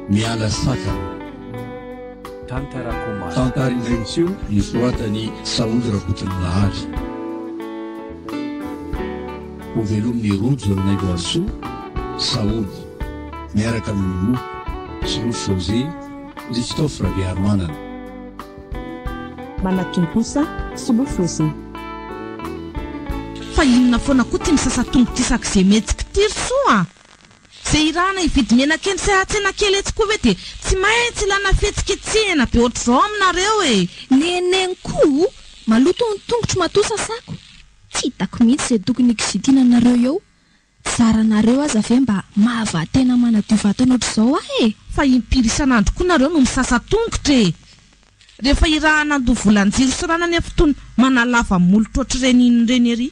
miala fatana tantarindraintsio ny soratany saody rakotiny nahary ho velomin'ny rojo naivonso saody miaraka amin'ny mo sy no José Christophe Raviarmanana manatomposa solofosiny fa inona foana koa ty misasatongo ty sak'izay metsika tiry soa zay irana ividy menakeny sy atsena kely etsika ve de tsy maintsy ilana fetsika etsihana be ohatr'izao aminareo e neneny koa maloto ny tongotro matosa sako tsy hitako mihitsy izay tokony ikisitina anareo eo zaranareo aza ve mba mahavatena manadio vatana ohatr'izao ahe fa impirisanandro koa nareo no misasatongotra e rehefa irahana ando volanjiro sy rana ny fotoana manalava molotra ohatr'ireny inonireny ery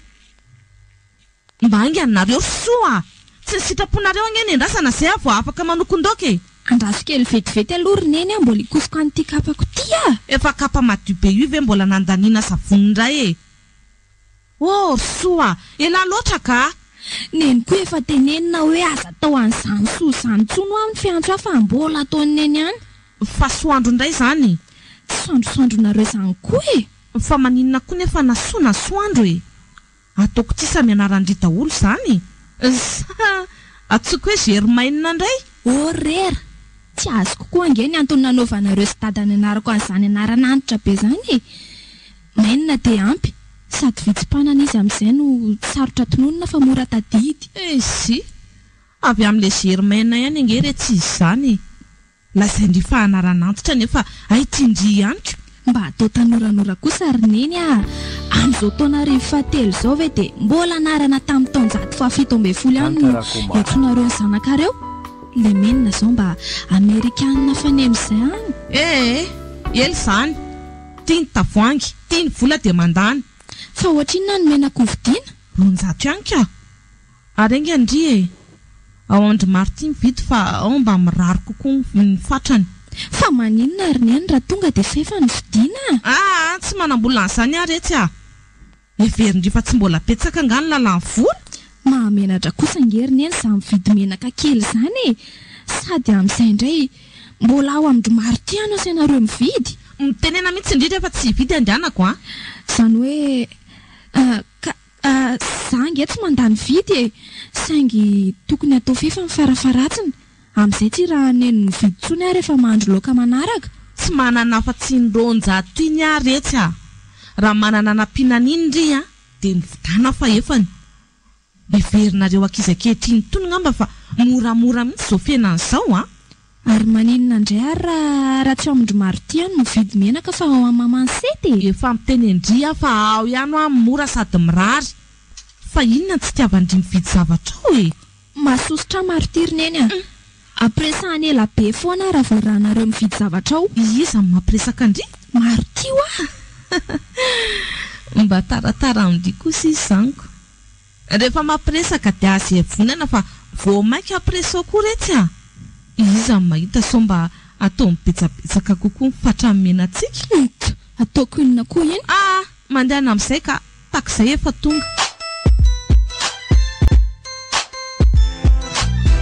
mba anganareo soa tsy sitraponareo agneny endrasana zay avo afaka manokon-doka e andraso kely vetivety aloha roneny a mbola ikosoko an'ity kapako tia efa kapa madio be io ve mbola nandaniana savony ndray e oh soa ela loatra ka neny koa efa tenenina hoe aza tao an'izany soa izany tsono amin'ny fiantso afa mbola ataoneny any fa soandro indray zany soandrosandronareo izany koa e fa maninona koa nefa nasoana soandro e ataoko tsy samy anaran-dry daholo zany atsoko hoe germainina indray orera tsy azoko koa ange ny antony nanaovanareo sy dadany anarako an'izany anaran'anitra be zany e mainina de ampy sady vitsim-panana izy amin'izay no sarotra tononona fa mora tadidy sy avy amin'le germaina ihany angere tsy izy zany lazaindry fa anaran'antitra nefa aitindry ihanyko mba atao tanoranora kosa roneny a amin'izao taona rivo-fahatelo izao ve de mbola anarana tamin'ny taonjato fahafito amby folo ihany no iantsonareo ny zanakareo le menina zao mba amerikanina fanemizay any ely zany tia ny tavoangy tia ny vola de mandany fa ohatrinona ny menako vidiana ronjato ihany ka ary ange andry e ao andry marty mividy fa ao mba mirary kokoa ny fatrany fa maninona roneny raha tonga de fefa ny vidiana tsy manambola n'izany aretsy everindry fa tsy mbola petsaka nga ny lalany vola mahamenatra kosa ngerineny za mividy menaka kely zany e sady amin'izay indray mbola ao amindry marty ano sy ianareo mividy mitenena mihitsy indrindra efa tsy hividy andianako zany hoe za nge tsy mandany vidy e saingy tokony atao fefa ny farafaratsiny amin'izay tsy raha neny mividy tsony ary efa mahandro loaka manaraka tsy manana fa tsy nronjato iny aretsy raha manana nampinan'indry de mividana fa efany everinareo akizakehitiny tony ngamba fa moramora mihitsy zao fiainan'izao ary maninona indray ary raha tsy amindry marty any mividy menaka fa ao amamansety efa miteny indry fa ao ihany mora sady mirary fa inona tsy tiavandry mividy zavatra ao e masosotra marty roneny apresahany ela be foana raha voarahanareo mividy zavatra ao iza mampiresaka indry marty mba taratara amindry kosa izy zaniko rehefa mampiresaka de azy vonana fa vao mainka ampireso koa retsy iza mahita so mba atao mibetsabetsaka kokoa mifatra mimenatsika ataoko inona koa iny mandehana amin'izay ka takizay efa tonga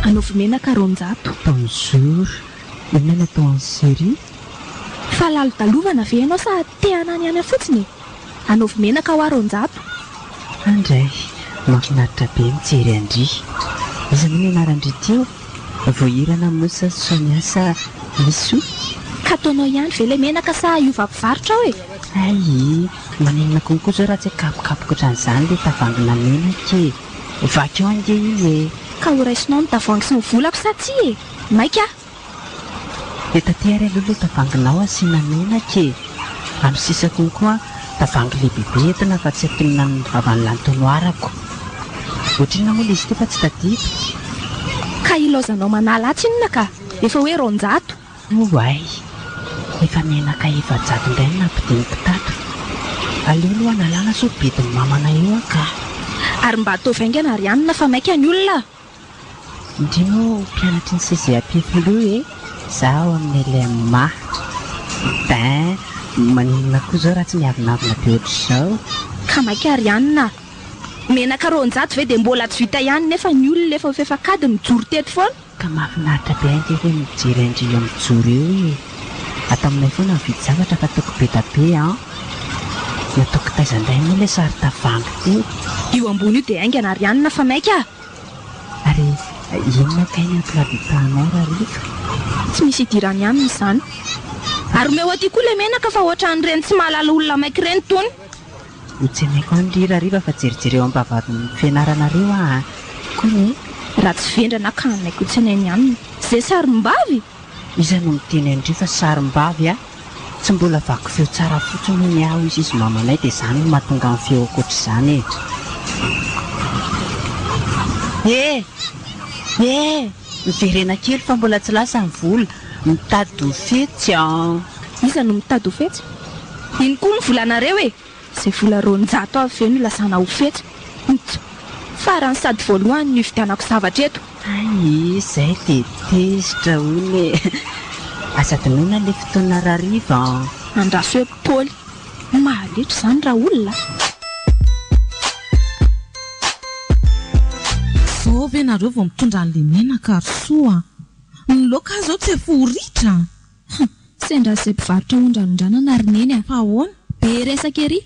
anaovy menaka ronjato bonjour inona natao any série fa lalo-dalovana ve ianao sa te-hanany any fotsiny anaovy menaka ho aronjato andray mafinaritra be mijery andry iza no mianarandry teo voahirana mosa so miasa miso ka ataonao ihany ve le menaka sa iova-mpivarotra ao e ay manenina konkoa zao raha tsy kapokapoka ohatran'izany le tavangina menaka e vakeo ange izy ka ho raisinao ny tavoangy sy ny volako sa tsy e maika le tatery aloha le tavanginao asiana menaka e amin'ny sisa konkoa tavangy lehibehibe entina fa tsy ampinina ny vavan'ny lantonoarako ohatrina moa le izy te fa tsy tadito ka ilaozanao manalatsy inona ka efa hoe ronjato oay efa menaka efa-jato indray no nampidiniko tato aleo aloha analana so bediny mamana eo ka ary mba atao vaingana ary anina fa maika ny olona indrino mpianatry ny CGAP e zaho amin'ny LMA maninona koa zao raha tsy miavinavina be ohatr'izao ka maika ary anina menaka ronjato ve dia mbola tsy vita ihany nefa ny olona efa fefakady mijoro teto foana ka mahafinaritra be anty hoe mijery andrio mijoro eo atao aminay foana mividy zavatra fa ataoko be tabe a ny ataoko taizandray moa ilay sary tavangy teo io ambony io dia aingana ary ihany na fa maika ary inona kainy ampiladitahanao rariva tsy misy idirany aminy izany ary omeo aty koa ilay menaka fa ohatran'ireny tsy mahalala olona maiky ireny tony mitsemaiko andry rariva fa jerijery eo ampavavin'ny fianaranareo a koa raha tsy vendrana ka anaiko tsy anainy aminy izay sarim-bavy iza no miteny andrio fa sarim-bavy a tsy mbola vaky feo tsara fotsiny ny aho izy mamanay dia izany no mahatonga amin'ny feo akoatr'izany miverena kely fa mbola tsy lasa ny vola mitady ho fetsy a iza no mitady ho fetsy iny koa ny volanareo e izay vola ronjato avy feo no ilasana ho fetsy farany sady voalohany ny ividianako zavatra eto ay izay dia tezitra hoy asa dinoina ilay fotoana rariva andraso hoe paoly mahaletra izany raha olona zao ve nareo vao mitondra an'le menaka ary soa ny loka zao tsy efa ho ritra sendra izay mpivarotra ondranondranana ary neny a fa ahoana be resaka ery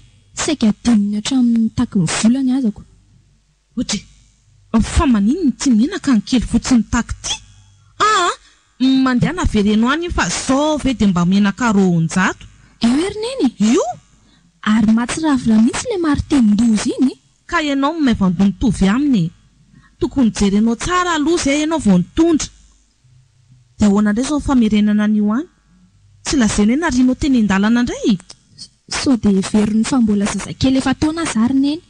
saika adininy hatramin'ny taky ny volany azako ohatra fa maninony tsy menaka ny kely fotsiny taky ty mandeha navereno any fa zao ve dia mba menaka ronjato eo ery neny io ary matsiravina mihitsy ilay maritendozy iny ka ianao maivando mitovy aminy tokony jerenao tsara aloha izay ianao vao nitondra dia ahoana indray zao famerenana an'io any tsy lazaina hoe narianao teny an-dalana indray sao dia veriny fa mbola zazakely efa taona zary neny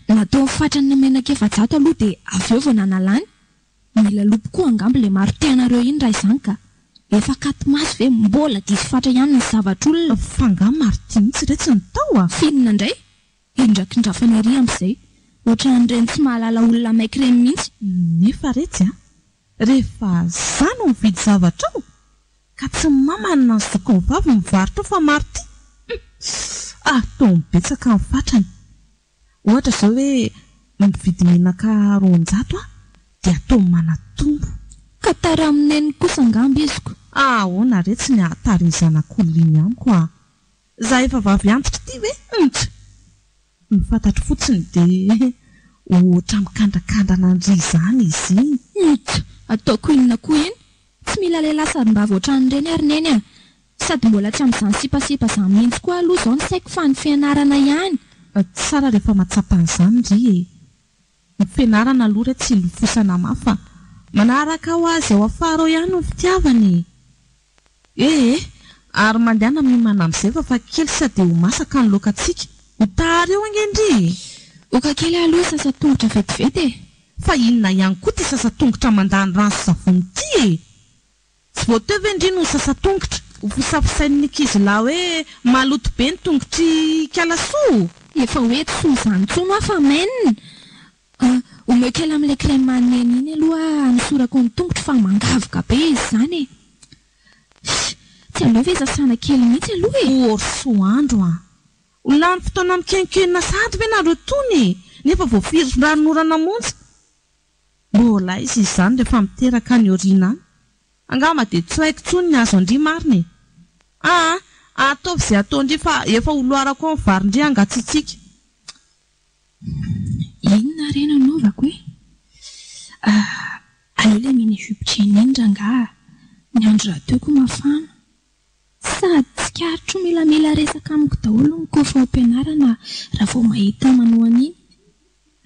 natao mifatrany menaka efa-jato aloha dia avy eo vao nanalany mila lopo koa angamba ilay maro teanareo iny raha izany ka efa katymasy ve mbola disy fatra ihany ny zavatra olona fanga marity mihitsy iray tsy nitao a finina indray indrakindrafany ery amin'izay ohatran'ireny tsy mahalala olona maiky ireny mihitsy nefa retsy a rehefa za no mividy zavatra ao ka tsy mamanina ny zokony vavy mivarotra ao fa marity atao mibetsaka ny fatrany ohatra izao hoe mividy menaka ronjato a dia atao manatombo ka tara amineny kosa angamba iziko ahoana retsy ny atariny zanak'olona iny amiko a za efa vavy antitra ty hoe ny fantatro fotsiny dia ohatra mikandrakandrana andry izany izy iny ataoko inona koa iny tsy mila lehilahy sarim-bavy ohatran'ireny ary neny a sady mbola tsy amin'izany sipasipa izany mihitsy koa aloha izao ny saiko fa ny fianarana ihany tsara rehefa matsapan'izany ry ny fianarana aloha re tsy ilofosana mafa manaraka ho azy ao afara ao ihany ny fitiavany ary mandehana mimana amin'izay fa kely sady ho masaka ny lokantsika ho tary eo angendry oka kely aloha sasatongotra vetivety fa inona ihany koa ty sasatongotra mandany rano savony ty tsy voateo ve indrino ny sasatongotra ho fisafisain'ny ankizy lahy hoe maloto be ny tongotry kalasoa efa hoe tsoa izany tsono aho fa mainina omeo kely amin'ilay crème maneny iny aloha anisorako ny tongotro fa mangavoka be izy izany tsy aleo ve zasana kely mihitsy aloha orsoandro a olany fotoana mikenikena sady ve nareo tony nefa vao firannorana monja mbola izy izany rehefa miteraka ny oriana any angama dia tsy haiko tsony ny azo andry mariny ataovy izay ataondry fa efa oloarako ao ny varindry angatsitsika inona rena anaovako hoe aleo ilay miny jupitreny iny ranga ny andro raha teo koa mafana sady tsy karitro milamila resaka amiko daholo ny kofa ao am-pianarana raha vao mahita manao an'iny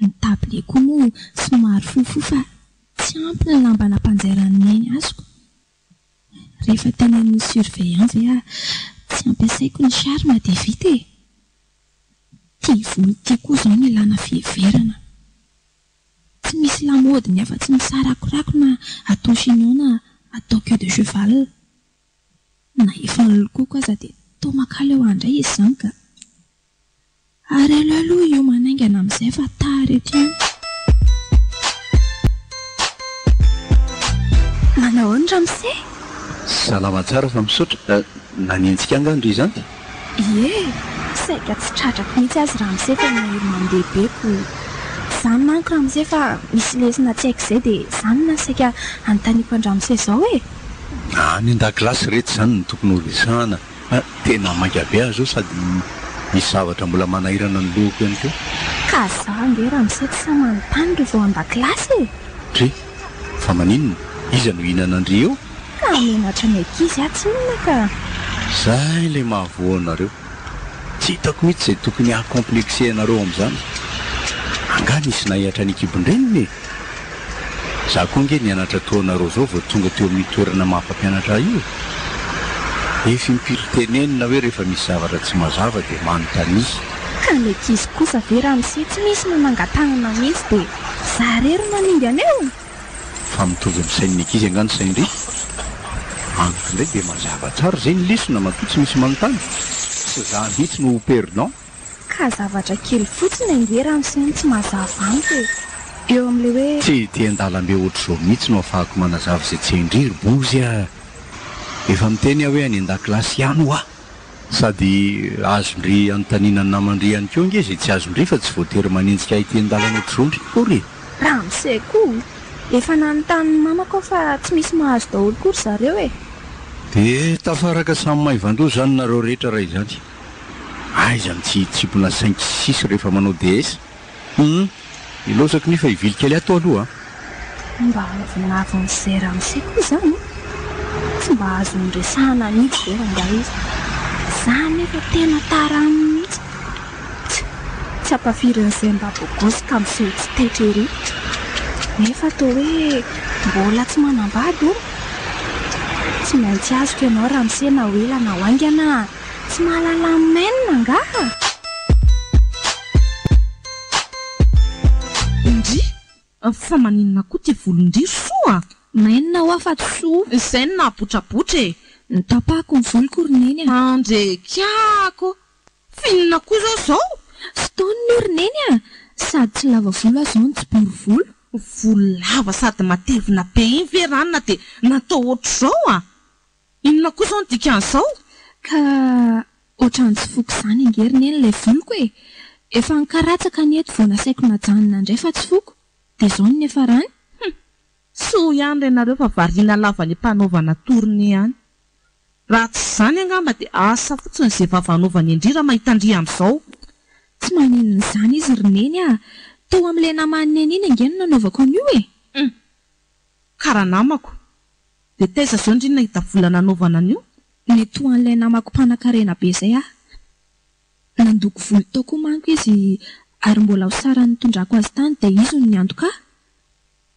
ny tabile koa moa somary fofo fa tsy ampy ny lambana mpanjairan'ny eny azoko rehefa tenen'ny surveillant ve tsy ampiasaiko ny charme dia vita tia volo tia koa izao ny ilana fiheverana tsy misy lamodiny afa-tsy misarakorako na atao chignon na atao queue de cheval na efa nilokoko aza dia tao makala eo andray izy izany ka ary aloaloha io manaingana amin'izay fa tareto ihany manao ny ramose salama tsara fa misaotra nanentsika angandro izany saika tsy tratrako mihitsy azy ramose fa nahery mandehibeko Izany manko ramose fa misy lesina tsy haiko izay dia izany nasaika anontaniako andramose izao e. Ny an-dakilasy rehetra izany no tokony horesahana. Tena mangabe azy io sady misy zavatra mbola manahirana ny lohako ihany koa. Ka zaho nge ramose tsy sa manontany rehefa ao an-dakilasy e. Dre, fa maninona? Iza no hihinana andry eo? Ka menatra ny ankizy ahy tsy inona ka. Zay ilay mahavoanareo. Tsy hitako mihitsy izay tokony hakomplexenareo amin'izany. Angany nisy nahihatra ny ekibon-dreniny e. Za koa nge nianatra taonareo zao vao tonga teo amin'ny toerana maha-mpampianatra io. Efa impiry-tenenina hoe rehefa misy zavatra tsy mazava dia manontania. Ka ny ankizy kosa ve ramose tsy misy nanangatanana mihitsy dia zarery nanimby aneo. Fa mitovy amin'ny sain'ny ankizy angano saindry. Anko indray dia mazava tsara izay ny lesona matoa tsy misy manontany. Fa za mihitsy no perdant. Ka zavatra kely fotsiny ange ramose tsy mazava amiko e. Eo amin'ilay hoe tsy dia an-dalambe ohatr'izao mihitsy no ahafahako manazava izay tsy haindriry bozy a. Efa miteny aho hoe any an-dakilasy ihany ho aho. Sady azondry anontaniana ny namandry ihany koa nge izay tsy azondry fa tsy voatery manenjika ity an-dalana ohatr'izao ndry kory. ramose koa efa nanontany mamako fa tsy misy mahazo daholo kory zareo e. Dia tafaraka samy maivandro zany nareo rehetra raha izany. Aiza ny tsy tsipona 5-6 rehefa manao DS. Ilosako nefa ivily kely atao aloha. Mba avinavon'izay ramose koa izany tsy mba azo nyresahana mihitsy ve ranga izy. Izany efa tena tarany mihitsy. Tsy ampafirin'izay mba bogosika amin'izay tsy tetra ery. Nefa toa hoe mbola tsy manambady o. Tsy maintsy azoko ianao ramose na hoe na hoaingana tsy mahalala menina angaha. Indry fa maninona koa ty volon-dry soa. Menina ho afa-tsy soa. Izay no nabotrabotra e. Nitapahako ny volo korineny a. Andrekiako. Finona koa zao zao. Fotoany ny orineny a. Sady tsy lava volo azo ny tsy bory volo. Volo lava sady matevina be iny ve ranona dia natao ohatr'izao a. Inona koa zao ny dikan'izao? Ka ohatrany tsy foko izany ingeriny eny ilay voloko e. Efa nikaratsaka ny eto vao nasaiko najanona indray fa tsy foko. Dia izao ny nefa rany. Soa ihany renareo fa variana lava ny mpanaovana torone ihany. Raha tsy izany angamba dia asa fotsiny izay vavanaovany indrira mahitandria amin'izao. Tsy maninona izany izy roneny a. Tao amin'ilay namany eny iny angeny nanaovako an'io e. Karaha namako. Dia taiza izao indrina nahita vola nanaovana an'io? Mety ho an'ilay namako mpanan-karena be izay aho. Nandoko volo tao koa manko izy ary mbola ho sara nitondrako azy tany dia izy no niantoka.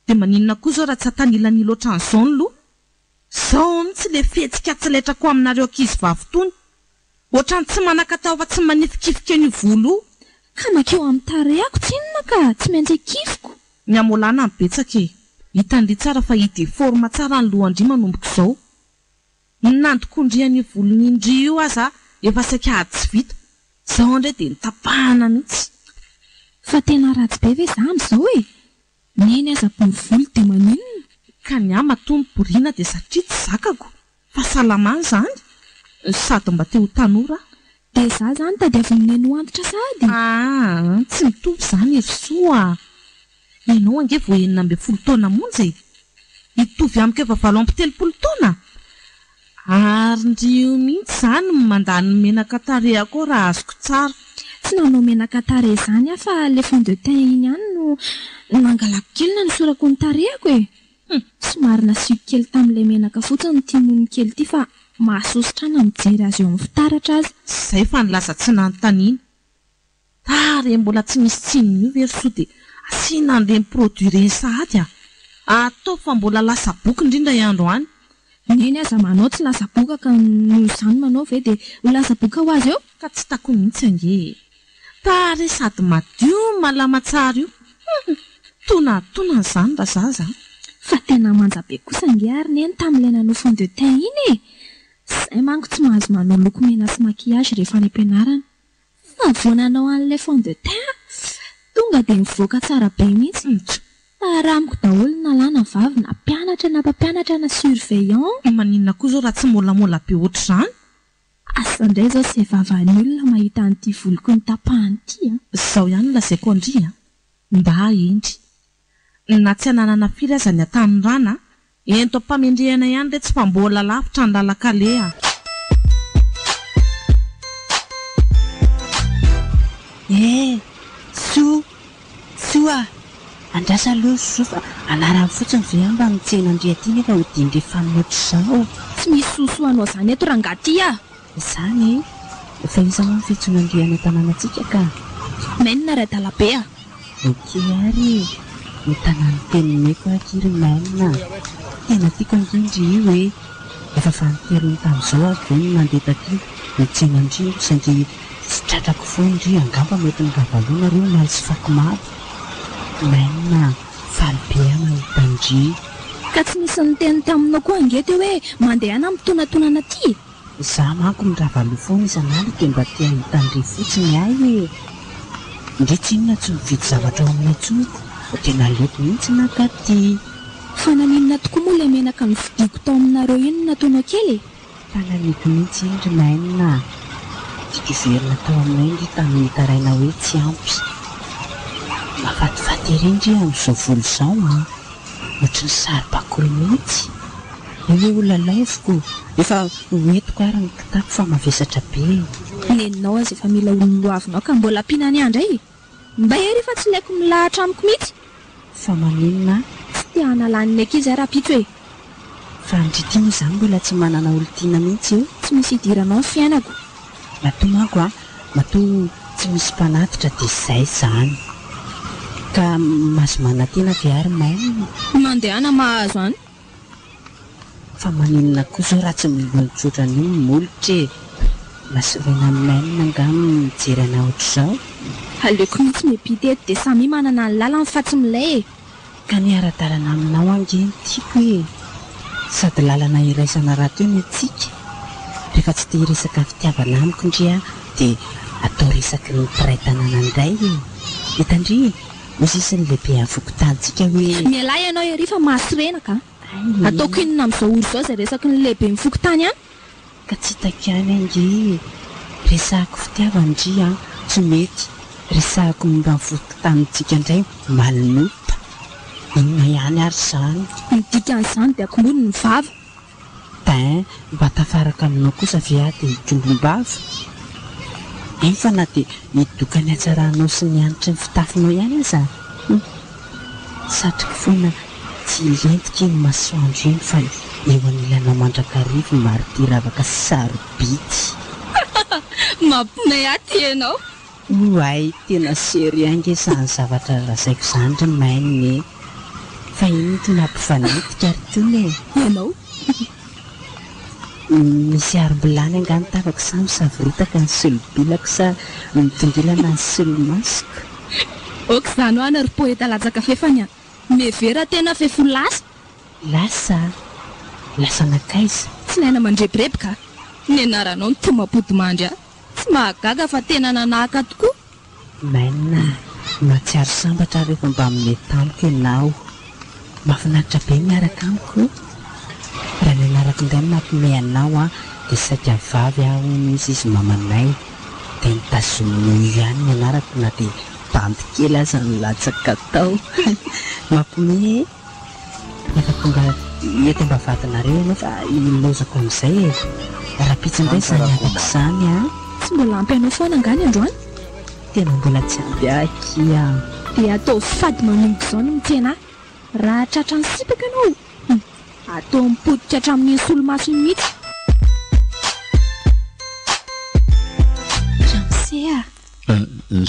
Dia maninona koa zao raha tsy hatanilany loatra an'izao ny loha. Izao mihitsy ilay fihetsika tsy letrako aminareo ankizy vavy tony. Ohatrany tsy manan-katao fa tsy manifikifika ny volo io. Ka makeo amin'ny tarehako tsy inona ka tsy maintsy kifiko. Ny amolana ny betsaka e. Hitandry tsara fa hideforma tsara ny lohandry manomboko izao. Nandokondrian'ny volony indry io aza efa saika ady tsy vita. Izao indray dia nitapahana mihitsy. Fa tena ratsy be ve za amin'izao e. Neny aza bory volo dia maninona. Ka ny ama tony boriana dia satria tsy zakako. Fahasalamana izany. Sady mba te ho tanora. Dia za zany tadiavin'ny no antitra sady. Tsy mitovy izany ery soa. Ianao ange vao 12 taona monja e. Mitovy amiko efa 17 taona. Ary ndrio mihitsy izany mandany menaka tarehako raha azoko tsara. Tsy nanao menaka tarehy izany aho fa le fond de teint iny ihany no nangalako kely na nisorako ny tarehako e. Somary nasiako kely tamin'ilay menaka fotsiny ny timon'ny kely ity fa mahasositra na mijery azy eo amin'ny fitaratra azy. Izay fa nilaza tsy nanontaniana. Tare mbola tsy misy tsinony io very soa dia asiana an'ireny produit ireny sahady a. Atao fa mbola lasa boky indrindra iandro any. Neny aza manao tsy lasa boka ka noho izany manao ve dia ho lasa boka ho azy eo. Ka tsy tako mihitsy ange. Tare sady madio malama tsara io. Tona izany raha zaza. Fa tena manja be kosa ange ary neny tamin'ilay nanao fond de teint iny e. Izay manko tsy mahazo manao lokomena sy maquillage rehefa any am-pianarana. Fa vao nanao an'ilay fond de teint tonga dia mivoaka tsara be mihitsy. Taramiko daholo nalàna vavy na mpianatra na mpampianatra na surveillant. Maninona koa zao raha tsy molamola be ohatr'izany. Asa indray zao sy vavan'ny olona mahita an'ity voloko nitapahany ity. Izao ihany lazaiko andry a. nda indry na tsy ananana firy aza ny atanorana ento ampamendrehana ihany re tsy mpambola lavitra ny lalakalea soa andrasa aloha sofa anarany fotsiny ve amba mitsena andriaty nefa hodindre fanoatra zao tsy misy sosoanao zany eto rangaty zany efa iza moa fitsona andriana tanànatsika ka mainina ray dalabe okeary ny tanàny tenineko akiry mainina tena tiako indrindry io hoe efa fanteriny tamin'izao avy eny mandeha taty mitsena andrindro sandry sy tratrako fo indry angamba mety migavaloana reo maly sy fako maro mainina falybe mahitandry ka tsy misy nyteny taminao koa angety hoe mandehana mitonantonana aty za manko miravaloha foana isan'andro dia mba tia hitandre fotsiny ahy hoe indre tsy inona tsy mividy zavatra ao aminay tsoko tena leoko mihitsy naka ty fa naninona tokoa moa ilay menaka nividiko tao aminareo iny nataonao kely fananiko mihitsy indry mainina tikiverina tao aminay indry tamin'ny taraina hoe tsy ampy mafatifaty ery indry amin'izao volo izao ohatry ny sary-bakoly mihitsy hoe olalaoviko efa hoentiko ary ny kitako fa mavesatra be neninao azy efa mila ololoavinao ka mbola ampiana ny andray mba ery fa tsy laiko milahatra amiko mihitsy fa maninona tsy tia analaniny ankizy ara-pito hoe fa andrity moa izany mbola tsy manana olo-tiana mihitsy io tsy misy hidiranao ny fiainako matoa manko matoa tsy misy mpanatitra dia izay zany ka mahazo manantena viary mainina mandehana mahazo any fa maninona koa zao raha tsy milonotsotra ny molitra masorena ny mainina angamy mijery ana ohatr'izao aleoko mihitsy mipity eto dia samy manana ny lalany fa tsy milay ka ny ara-dalana aminao angeny tiako hoe sady lalana iraisana raha teo ny atsika rehefa tsy tia resaka fitiavana amiko indria dia atao resaky ny piraitanana indray hitandry mosisy ny lehibe avokotantsika hoe mialay ianao ery fa mahasirenaka ataoko inona amin'izao olo izao izay resaky ny lehibe mifokotany any ka tsy hitako ihany ange resahako fitiavandria tsy mety resahako momba mifokotanytsika indray malinopa inona ihany ary zany midikan'izany dia akombony ny vava tin mba tafaraka aminao kosa ve ahy dia hikombom-bava eny fa na dia midoka ny hatsaranao sy ny anitry ny fitafinao ihany aza satrika foana tsy lentika iny masoandro eny fa eo anilanao mandrakarivo maritiravaka sarobity mampinay aty ianao oay tena sery ange sany zavatra razaiko zany ry maininy fa iny toy nampifanetika ary tony ianao misy arom-bilany angany tavako sa misaviritaka ny solobilako sa mitongilana ny solomasiko oka izany ho any ry poeta latsaka fefany a mevera tena fefo lasa nakaiza tsy laina mandrebirebika ny anaranao ny tomapody mandry a tsy mahagaga fa tena nanahaka tokoa mainina matsiaro sambatra rehefa mba minety tamiko ianao mahafinaritra be miaraka amiko raha ny anarako indray mampime anao dia sady avavy aho misy izy mamanay dia nitazomino ihany ny anarako na dia bandy kely aza ny latsaka tao mampime nefa tonga eto mba vatanareo ianao fa ilozako amin'izay raha pitsindray zany araka izany tsy mbola ampy anao foana angany androany tena mbola tsy ampy akia dia atao fady manomboka izao no mitena raha tratra ny sipaka ianao atao mipoditra hatramin'ny solomasony mihitsy ramsea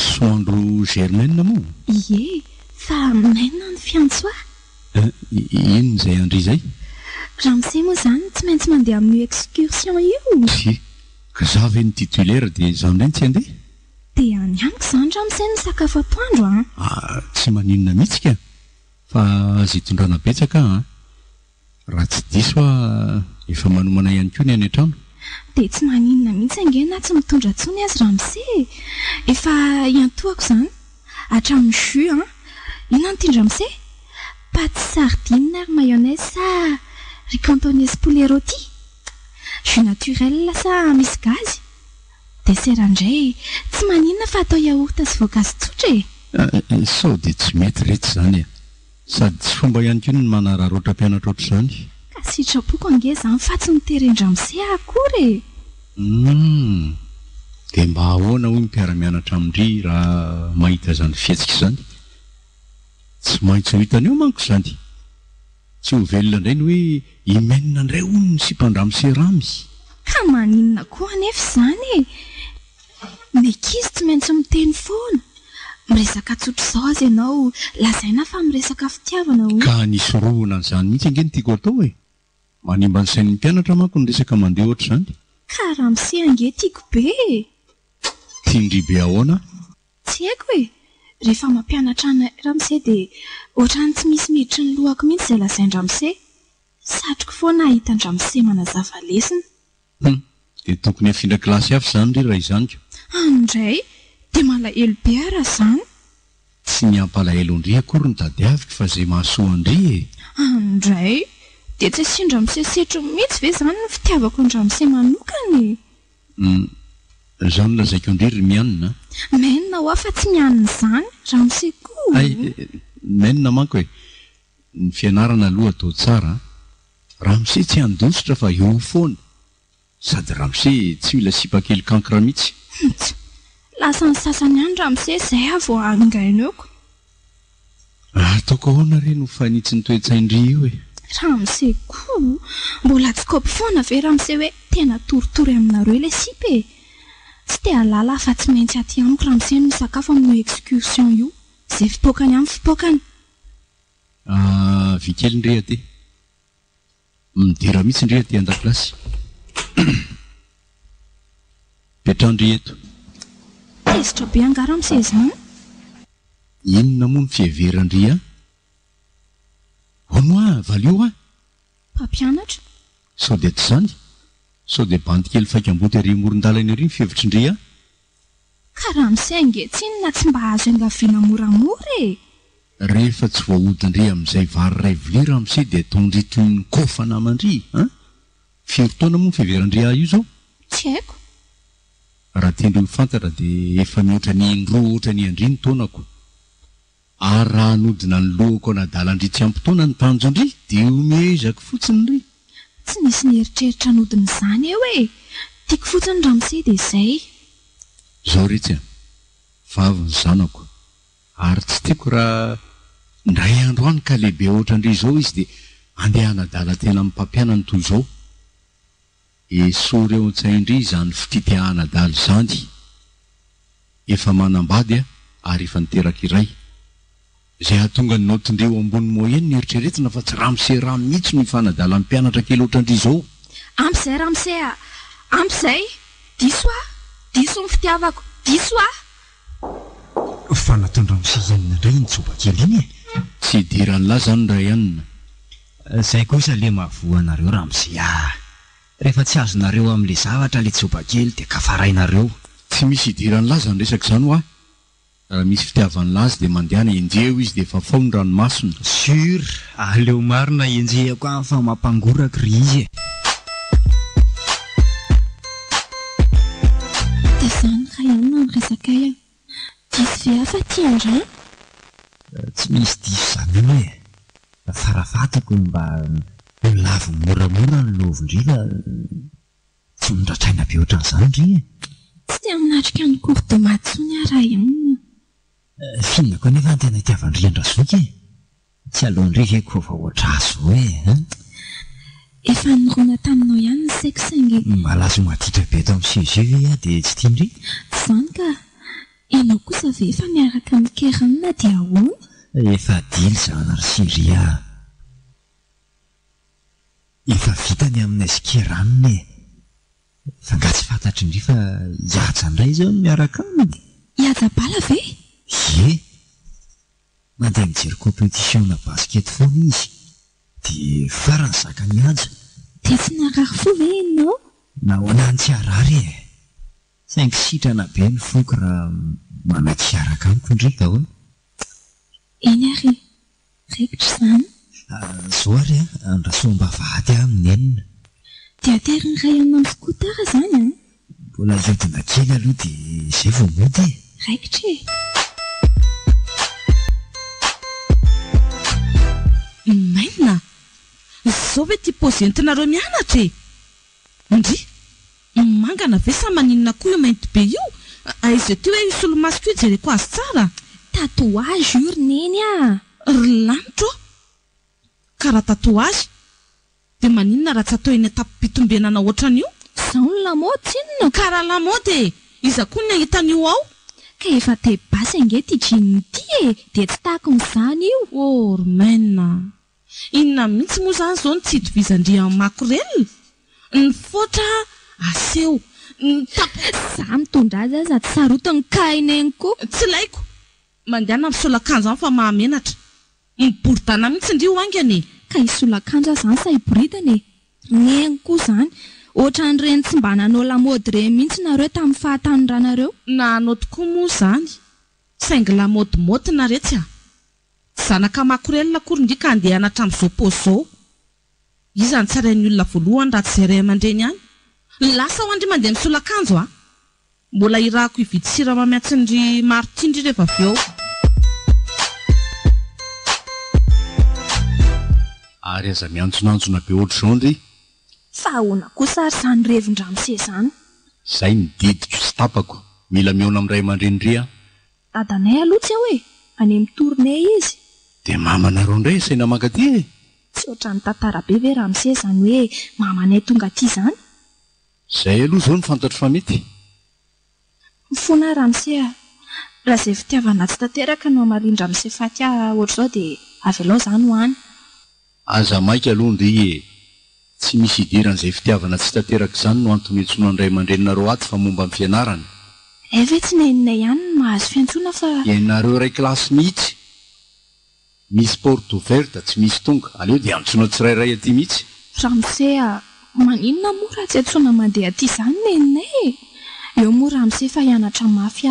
soandro germaine moa ie fa mainina ny fiantsoa ino izay andry izay ramse moa zany tsy maintsy mandeha amin'ny excursion io sy ka za ve ny titulaire dia za indray ny tsy handeha dia any amiko zany ramse ny sakafo atoandro tsy maninona mihitsy ka fa azy hitondrana betsaka raha tsy diso efa manomana ihany koa ny any an-trano dia tsy maninona mihitsy ange na tsy mitondra tsony azy ramse efa iantohako zany hatramin'ny jus ino antindra ramse paty sardine ary mayonnaise sa ry cantonaise poulet rôti jus naturel sa misy gazy dessert indray tsy maninona fa atao yaourt sy voankazo tsotra sao dia tsy mety rehetra izany e sady tsy fomba ihany koa ny manararoatra mpianatra ohatr'izany ka sitrapoko ange izany fa tsy miterendra mise akory dia mba ahoana hoy mpiara-mianatra amindry raha mahita izany fietsika izany tsy maintsy ho hitany eo manko izany tsy ho velona indray ny hoe imenina indray hono ny sipandramose ramy ka maninona koa anefa izany e mekizy tsy maintsy miteny foana miresaka tsotra izao azy ianao lazaina fa miresaka fitiavana ho ka nisy rohona n'izany mihitsy ange ny tiako atao e manimba ny sain'ny mpianatra manko ny resaka mandeha oatra izany ka raha mise ange tiako be tiandry be ahoana tsy haiko e rehefa mampianatra ana ramise dia ohatrany tsy misy miditry ny lohako mihitsy izay lazain-dramise satroko foana hitan-dramise manazava lesina dia tokony afindra kilasy hafa izany ry raha izany ko andray dia malahelo be ara izany tsy ny ampalahelo andry akory ny tadiaviko fa izay mahasoa andry e andray dia tsy asin-dramise setro mihitsy ve izany ny fitiavako n-dramise manokany izany lazaiko andry ry mianina menina ho afa tsy mianina izany ramise koa menina manko e ny fianarana aloha atao tsara ramise tsy handositra fa eo foana sady ramise tsy mila sipa-kely kankra mihitsy lasa ny sasany ihany ramise izay avo angainoko ataoko ahoana reny ho fanitsy ny toetsaindry io e ramise koa mbola tsy kopy foana ve ramise hoe tena toritory aminareo ilay sipa e tsy te halala fa tsy maintsy aty amiko ramise no misakafo amin'io excursion io izay fipoakany amin'ny fipoakany vikely ndre aty midira mihitsy ndre aty an-dakilasy petrandry eto tezitra be anga ramise izany inona moa ny fiheverandry a hono a valio a mpampianatra sao dia tsy izany sao dia bandikely faikam-boty ary moron-dalana ery ny fihevitry-ndry a ka ramise ange tsy inona tsy mba azo angaviana moramora e rehefa tsy voahodindry amin'izay vary ray vilia ramise dia ataondry toy ny kofana amandry fihevi-taona moa ny fiheverandry a io zao tsy haiko raha tiandry ho fantatra dia efa mihoatra ny indroa ohatra ny andry ny taonako ary raha hanodina ny lohako anadalandry tsy ampy-taona ny tanjondry dia omezako fotsiny ry tsy nisy ny heritreritra anodina izany eo e tiako fotsiny ramise dia izay izao retsy a vavy ny zanako ary tsy tiako raha ndray andro any ka lehibe ohatrandry izao izy dia andeha hanadala tena amin'ny mpampianany toy izao esoreo an-tsaindry izany fititiahanadala izany efa manambady a ary efa niteraka iray izay hahatonga ny notindreo ambony moyenne ny eritreretina fa tsy ramise rano mihitsy no ifanadala ny mpianatra kely ohatrandry izao ampizay ramise a ampizay diso a diso ny fitiavako diso a fanatondra mise ianina indray ny tsoba-kely iny e tsy idirany lahy zany ray ianina izay kosa le mahavoanareo ramise rehefa tsy azonareo amin'ilay zavatra le tsoba-kely dia kafarainareo tsy misy idirany lahy zany resaka izany ho a raha misy fitiavany lazy dia mandehana enjeo izy dia efa fao ny ranomasina sur aleo marina enjehako a fa mampangoraka ry izy e dia izany raha ianina ny resaka a diso ve afa ty andray tsy misy diso izany hoe farafantako mba lavo moramora ny lovondriva tsy mindratraina be ohatran'izany ry e tsy te aminatrika ny cours de matsony a raha ianina fihinako anefa ny tena itiavandry andrazoky e tsy alohandry veko fa oatra azo hoe efa nirona taminao ihany ny seksaingy malazo maditra be eto amin'ny CGV a dia tsy tiandry izany ka ianao kosa ve efa miaraka amin'ny keranina dia ahoana efa dily zana ry siria efa vitany amin'ny asikeranina e fa nga tsy fantatry indry fa hiaja indray zao no miaraka aminy hiaja-bala ve ye mandeha mijery compétition na basket foana izy dia farany zaka ny haja dia tsy narary fo ve ianao na ho anany tsy arary e saingy sitrana be ny foko raha manakiaraka amiko indrika hono eny ary rekitra izany zao ary andrasoam-ba vady amin'ny enina dia ateriny ray amina amin'ny skotara izany mbola iodina kely aloha dia izay vao mody raikitra e Maina zao ve ty pozentinareo mianatra e ndry mangana ve sa maninona koa io mainty be io aiza ty hoe solomaso io jereko azy tsara tatouage io roneny ry lanitro karaha tatouage de maninona raha tsy atao eny atapi-pitombenana ohatran'io zao ny lamaody tsinona karaha lamaody iza koa ny ahitan'io ao ka efa te basy ange ty jean ty e de tsy tahako n'izany io Romaine inona mihitsy moa zany zao ny tsy hitovizandria makorel ny fotra aseho za mitondra azy aza tsy sarotany kaineny koa tsy laiko mandehana misolakanjo any fa mahamenatra mibordana mihitsy ndrio angany ka isolakanjo zany sa hibridany neny koa zany ohatran'ireny tsy mba nanao lamaody reny mihitsy nareo tamin'ny fahatanindranareo na anao tokoa moa zany saingy lamaodimoty naretsy zanaka makorelina korindrika andeha anatra amin'izao paozy zao izany tsarain'ny olona voalohany raha tsy zaray aman-dreny any lasa ho andry mandeha misolakanjo mbola irahako hividy siramamy atsin'ry martindry rehefa avy eo ary aza miantsonantsona be ohatr'izao ndry fa ahoana kosa ary zany revin-dramose zany zay ny diditro sy tapako mila miona amin'ray aman-dreny dadanay aloha tsy aho e any mitorone izy de mamanareo indray saina mankaty e tsy ohatran'ny tantara be ve ramose zany hoe mamanay tonga aty zany zay aloha zao ny fantatro fa mety mifona ramose raha zay fitiavana tsy tanteraka no amarindramose faty ohatr'izao de avy alao zany ho any aza maika aloha ndry e tsy misy idiran'izay fitiavana tsy tanteraka izany no antony hitsono andray aman-dreninareo aty fa momba amin'ny fianarana ve tsy nainonay ihany no mahazo fiantsona fa ianareo ray kilasy mihitsy misy porte ouverte tsy misy tonga aleo dia antsoina tsirairay aty mihitsy ramose maninona moa raha tsy antsoina mandeha aty izany neninay eo moa ramose fa hianatra mafy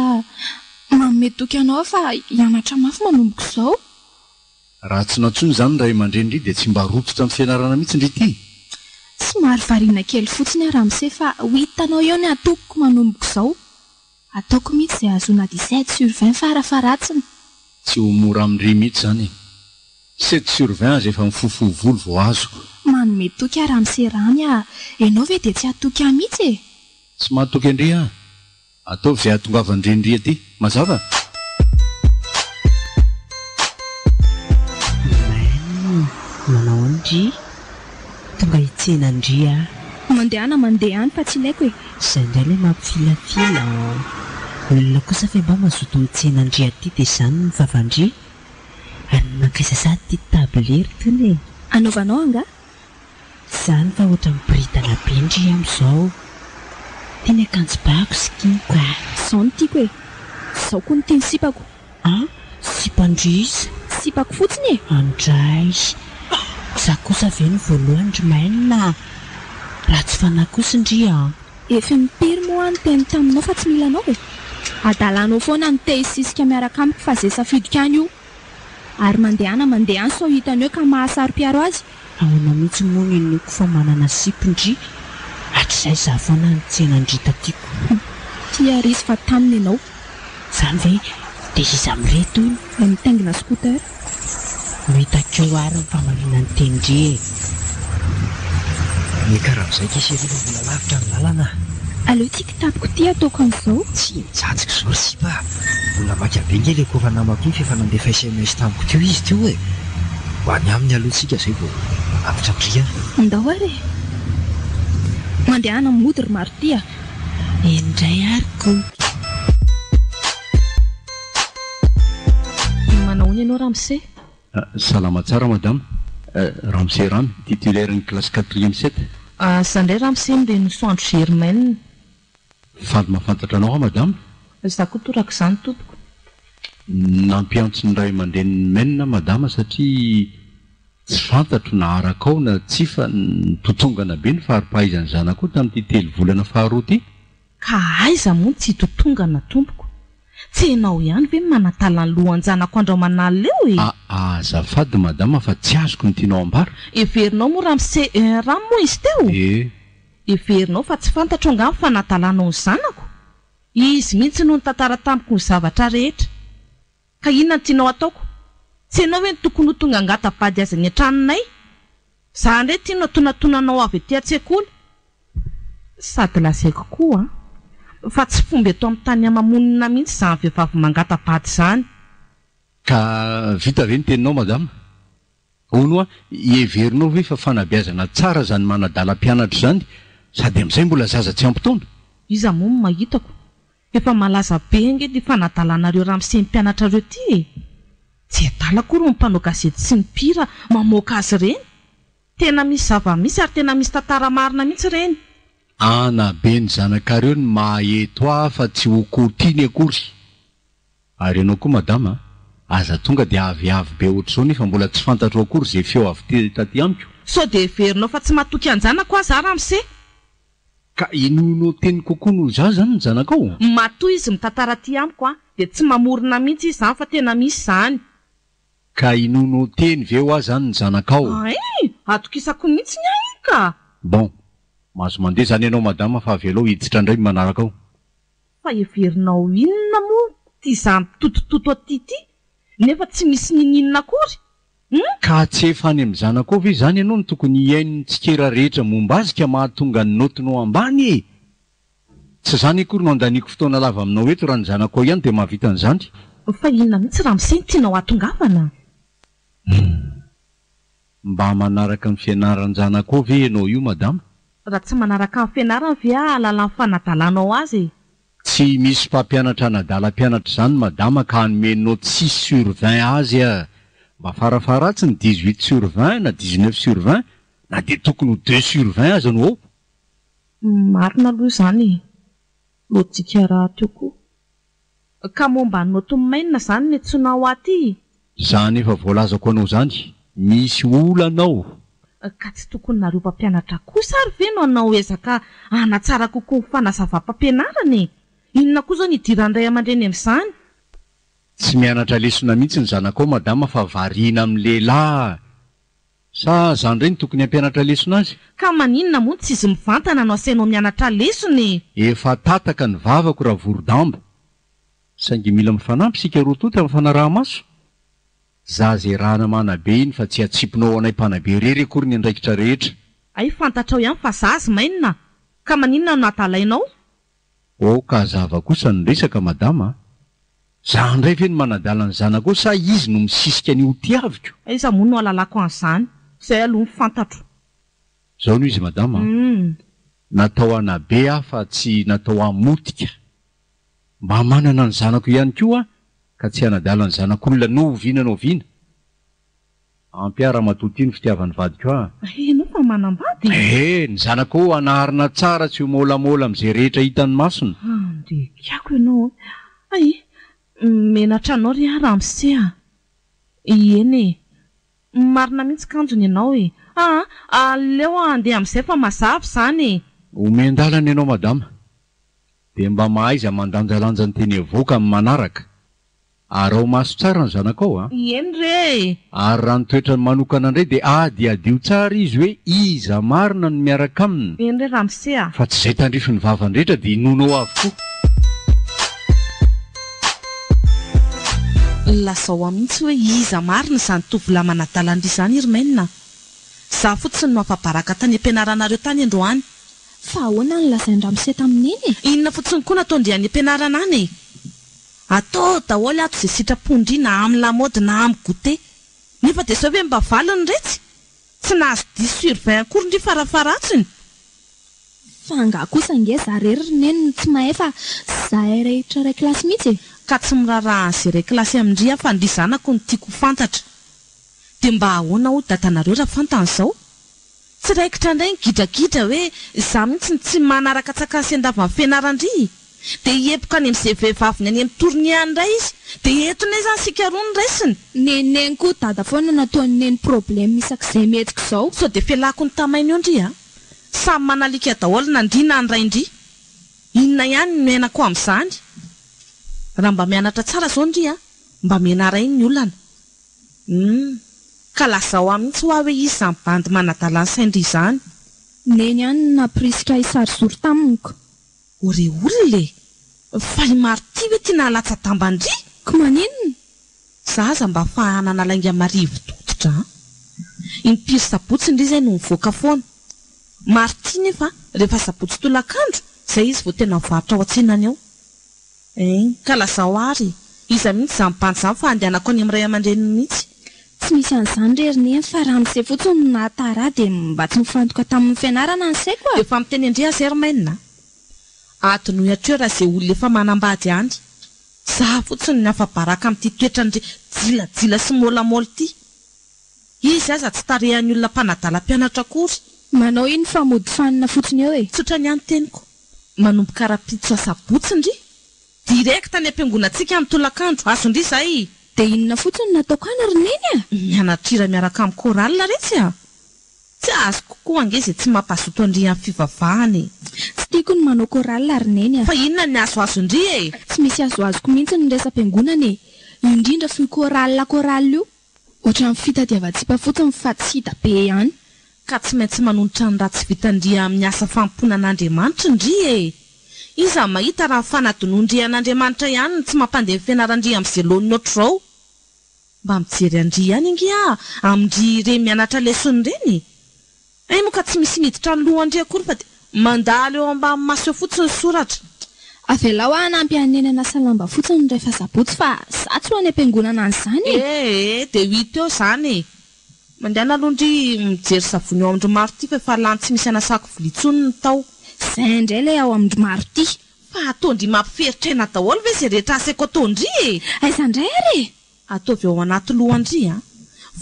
mametoky anao fa hianatra mafy manomboka izao raha tsy nantsony izany ray aman-dreny ndry dia tsy mba rototra amin'ny fianarana mihitsy ndry ity tsy mary variana kely fotsiny ramose fa ho hitanao eo ny atokoko manomboka izao ataoko mihitsy izay azona 17/20 farafaratsiny tsy ho mora amin'ndry mihitsy zany 7/20 aza efa mifofoho volo vao azoko manome toky ramose rany ianao ve dia tsy atoky mihitsy e tsy mahatoky andry ataovy izay ahatongavandrendry aty mazava manao andry tonga hitsenandry mandehana mandeha any fa tsy ilaiko e izay indray ilay mampifilafila olona kosa fa mba mazoto mitsenandry aty dia izany ny vavandry ary nankaiza sady ty tabliry tony e anaovanao anga izany fa ohatra miboridana be ndry amin'izao tiany akanjo bako sy kinko izao no tiako e izao koa ny tiany sipako sipandry izy sipako fotsiny e andray za kosa ve ny voalohany ry mainina raha tsy fanahy kosa ndry efa mipiry moa ny teny taminao fa tsy mila anao e adalanao foana ny te hisisika miaraka amiko fa zay safidika any io ary mandehana mandeha any sao hitany eo ka mahasaro-piaro azy ahoana mihitsy moa nenoko fa manana sipindry hatr'izay za foana ny tsenandry tatiako tia risy fa taminy ianao zany ve dia iza mireto iny la mitaingina scooter mitakeo ary ny famarina ny tendry ny karahan'izay kisy efa vola lavitra ny lalana aleo tia kitapoko ty ataoko an'izao tsy mijatsika izao sipa mbola maka be nge le kofa namako iny fefa nandefa SMS tamiko teo izy teo e ho any aminy alohantsika zay vao lavitra ndria ndao ary mandehana mody ry marty indray aryko manao ny ianao ramose salama tsara madame ramose ramy titulaire ny classe 4e 7 zandray ramose mire ny soandro germaine faly mahafantatra anao madame za koa toraka izany tompoko nampiantso ny ray aman-dreniny maina madama satria tsy fantatro na araka ao na tsy fa nitotongana be ny faripahaizany zanako tamin'ity telo volana faharoa ty ka aiza moa tsy hitotongana tompoko tsy hainao ihany ve manatala ny lohanjanako andromanala leo e azafady madama fa tsy azoko ny tianao ambara everinao moa ramose rano moa izy teo everinao fa tsy fantatro angamy fa natalanao ny zanako izy mihitsy no ny tantara tamiko ny zavatra rehetra ka inona ny tianao ataoko tsy ianao hoe tokony ho tonga angatapady azy ny antranonay za indray tianao tonatonanao avy etỳ an-tsekoly sady lazaiko koa fa tsy fomba eto amin'ny tany amamonina mihitsy izany vehivavy mangatapady izany ka vita ve ny teninao madama hono a heverinao ve fa fanabeazana tsara zany manadalam-pianatra zany sady amin'izay mbola zaza tsy ampitaona iza moa no mahitako efa malaza be ngedy fanadalanareo raha misen'ny mpianatra reo ty tsy adala kory mpanao gazety sy ny mpira mamoaka azy reny tena misy zava-misy ary tena misy tantara marina mihitsy reny ana be ny zanakareo ny maheto ah fa tsy hokotiany akory ary ianao koa madama aza tonga dia aviavy be ohatr'izao nefa mbola tsy fantatro akory zay feo avy taty amiko sao de heverinao fa tsy matoky anjanako aza ramose ka inono teny kokoa noho za zany ny zanakao matoy izy mitantara ty amiko a dia tsy mamorona mihitsy izy zany fa tena misy izany ka inono teny veo azy zany ny zanakao ay atokisako mihitsy ny ahy ka bon mahazo mandeha zany ianao madama fa avelao hiditra indray manaraka ao fa heverinao inona moa ty zany totototo aty ty nefa tsy misy nininona akory ka tsy efa any amin'ny zanakao ve zany ianao no tokony hiain'ny tsikera rehetra momba azy ka mahatonga ny notinao ambany e tsy zany akory no andaniko fotoana lava aminao eto raha ny zanakao ihany dia mahavita an'izany fa inona mihitsy raha miseny tianao atongavana mba manaraka ny fianaran'ny zanakao ve ianao io madama raha tsy manaraka amin'ny fianarana ve alala ny fanadalanao azy tsy misy mpampianatra nadalam-pianatra zany madama ka hanomenao 6/20 azy a mba farafaratsy ny 18/20 na 19/20 na dia tokony ho 2/20 azy no ao marina aloha izany lojika raha teo koa ka momba ny notomainina izany ny antsonao aty zany efa voalazako anao zany misy olanao ka tsy tokony nareo mpampianatra kosa ary ve no anao ezaka anatsara kokoa ny fanazavam-pampianarana e inona koa zao nidiran'iray aman-dreny amin'izany tsy mianatra lesona mihitsy ny zanakao madama fa variana amin'ny lehilahy sa zany ireny tokony hampianatra lesona azy ka maninona moa tsy izy mivantana no asainao mianatra lesony efa tataka ny vavako raha vorodamba saingy mila mifanampy sika roa tota amin'ny fanaraha-maso za zay rahana manabe iny fa tsy atsipinao anay mpanabe rery akory ny andraikitra rehetra ay fantatrao ihany fa za azy mainona ka maninona no atalainao o ka zava kosa ny resaka madama za ndray ve ny manadala ny zanakao sa izy no misisika ny hotiaviko iza moa no alalako an'izany izay aloha mifantatro zao noho izy madama natao anabe ah fa tsy natao amotika mba manana ny zanako ihany koa ka tsy anadala ny zanak'olona no oviana no oviana ampiara matoty ny fitiavan'ny vadiko enao fa manambady ny zanakao anaharina tsara tsy ho môlamôla amin'izay rehetra hitan'ny masona andrekiako ianao ay menatra anao ry raha misea eny marina mihitsy kanjony ianao e aleo andeha amin'izay fa mazava izany omendalana ianao madama dia mba mahaiza mandanjalanja ny teny avoaka amin'ny manaraka ary ao maso tsara ny zanakao eny re ary raha nytoetra ny manokana indray dia ady adio tsara izy hoe iza marina no miaraka aminy eny re raha misea fa tsy izay tandrify ny vavandrehetra dia inonao avokoa lazao amihitsy hoe iza marina izany tovolahy manadalandry izany iry mainina za fotsiny no afabaraka tany ampianaranareo tany androany fa ahoana ny lazain-dramose tamin'iny inona fotsiny koa natao ndry any ampianarana any atao daholo ato izay sitrapondry na amin'ny lamody na amin'ny gote nefa dia sao hoe mba valiny retsy tsy nahazo 10/20 akory ndry farafaratsiny fa anga kosa nge za rery roneny no tsy mahay fa zahay rehetra ray kilasy mihitsy ka tsy miraraha an'izay ray kilasy amindry a fa ndry zanako ny tiako fantatra dia mba ahoana ho dadanareo raha fantan'izao tsy raikitra indray ny gidragidra hoe za mihitsy tsy manaraka tsakasy andava amin'ny fianarandry dia hiepoka any amin'izay vehivaviny any amin'ny torniany indray izy dia entona izany sika roa ny raisiny neneny koa dada foana nataony neny problème isak'izay metiko izao sao dia fialako ny tamainy eo ndry samy manalika daholo nandriana ny raindry inona ihany no miainako amin'izany raha mba mianatra tsara zao ndry mba mianaray ny olana ka lazao amihitsy hoa hoe izy izany bandy manadalany saindry izany neny ihany naprisitra isary zoro taminiko ore olole fa i marity hoe tia nahalatsa dambandry ko maninona zaza mba fahanana lainga marivo tototra impiry sabotsy indray izay no mivoaka foana marty nefa rehefa sabotsy tolakandro izay izy vao tena mivarotra ao an-tsenany ao ka lazao ary iza mihitsy za mipany izany fa andehanako any amin'ray aman-dreny mihitsy tsy misy an'izany reriny fa raha misay fotsiny natara dia mba tsy mifantoka tamin'ny fianarana ny saiko efa miteny indray azermaina atony atreo raha izay olona efa manambady any za fotsiny ny afa-baraka amin'ity toetrandre jilajila sy môlamôla ity izy aza tsy tarehan'ny olona mpanadalam-pianatra akory manao iny fa mody fanina fotsiny eo tsotra ny any teniko manomboka rapitso asabotsindry direkta ny ampiangonantsika amin'ny tolakandro azondry izay dia inona fotsiny nataoko any ry neny mianatrira miaraka amin'ny koralina retsy tsy azo kokoa ange izay tsy mampazoto andry amin'ny fivavahany tsy tiako ny manao koralina ry neny fa inona ny azoazondry tsy misy azoazoko mihitsy ny resam-piangonana indrindra fi koralina io ohatra amin'ny fitadiavan-tsipa fotsiny fa tsy hita be ihany ka tsy maintsy manonotra ny raha tsy vitandria amin'ny asa famponan'Andriamanitra indry iza mahita raha fanadonondrian'Andriamanitra ihany tsy mampandeha fianarandria amin'izay loniny oatr'izao mba mijery andry ihany ingy amindry ireny mianatra lesony ireny moka tsy misy miditra ny lohandry akory fa dia mandalo eo ambany maso eo fotsiny soratra avelao anampy anenana salamba fotsiny rehefa sabotsy fa za tsy ho any ampiangonana an'izany dia hita eo izany mandehana alondry mijery savony ao amin'ndry maro ity fa efa lany tsy misy anasako vilitsony ny tao izay indray ilay ao amin'ndry maro ity fa ataondry mampiferitra daholo ve izay rehetra asaiko ataondry aiza indray ary ataovy ao anaty lohandry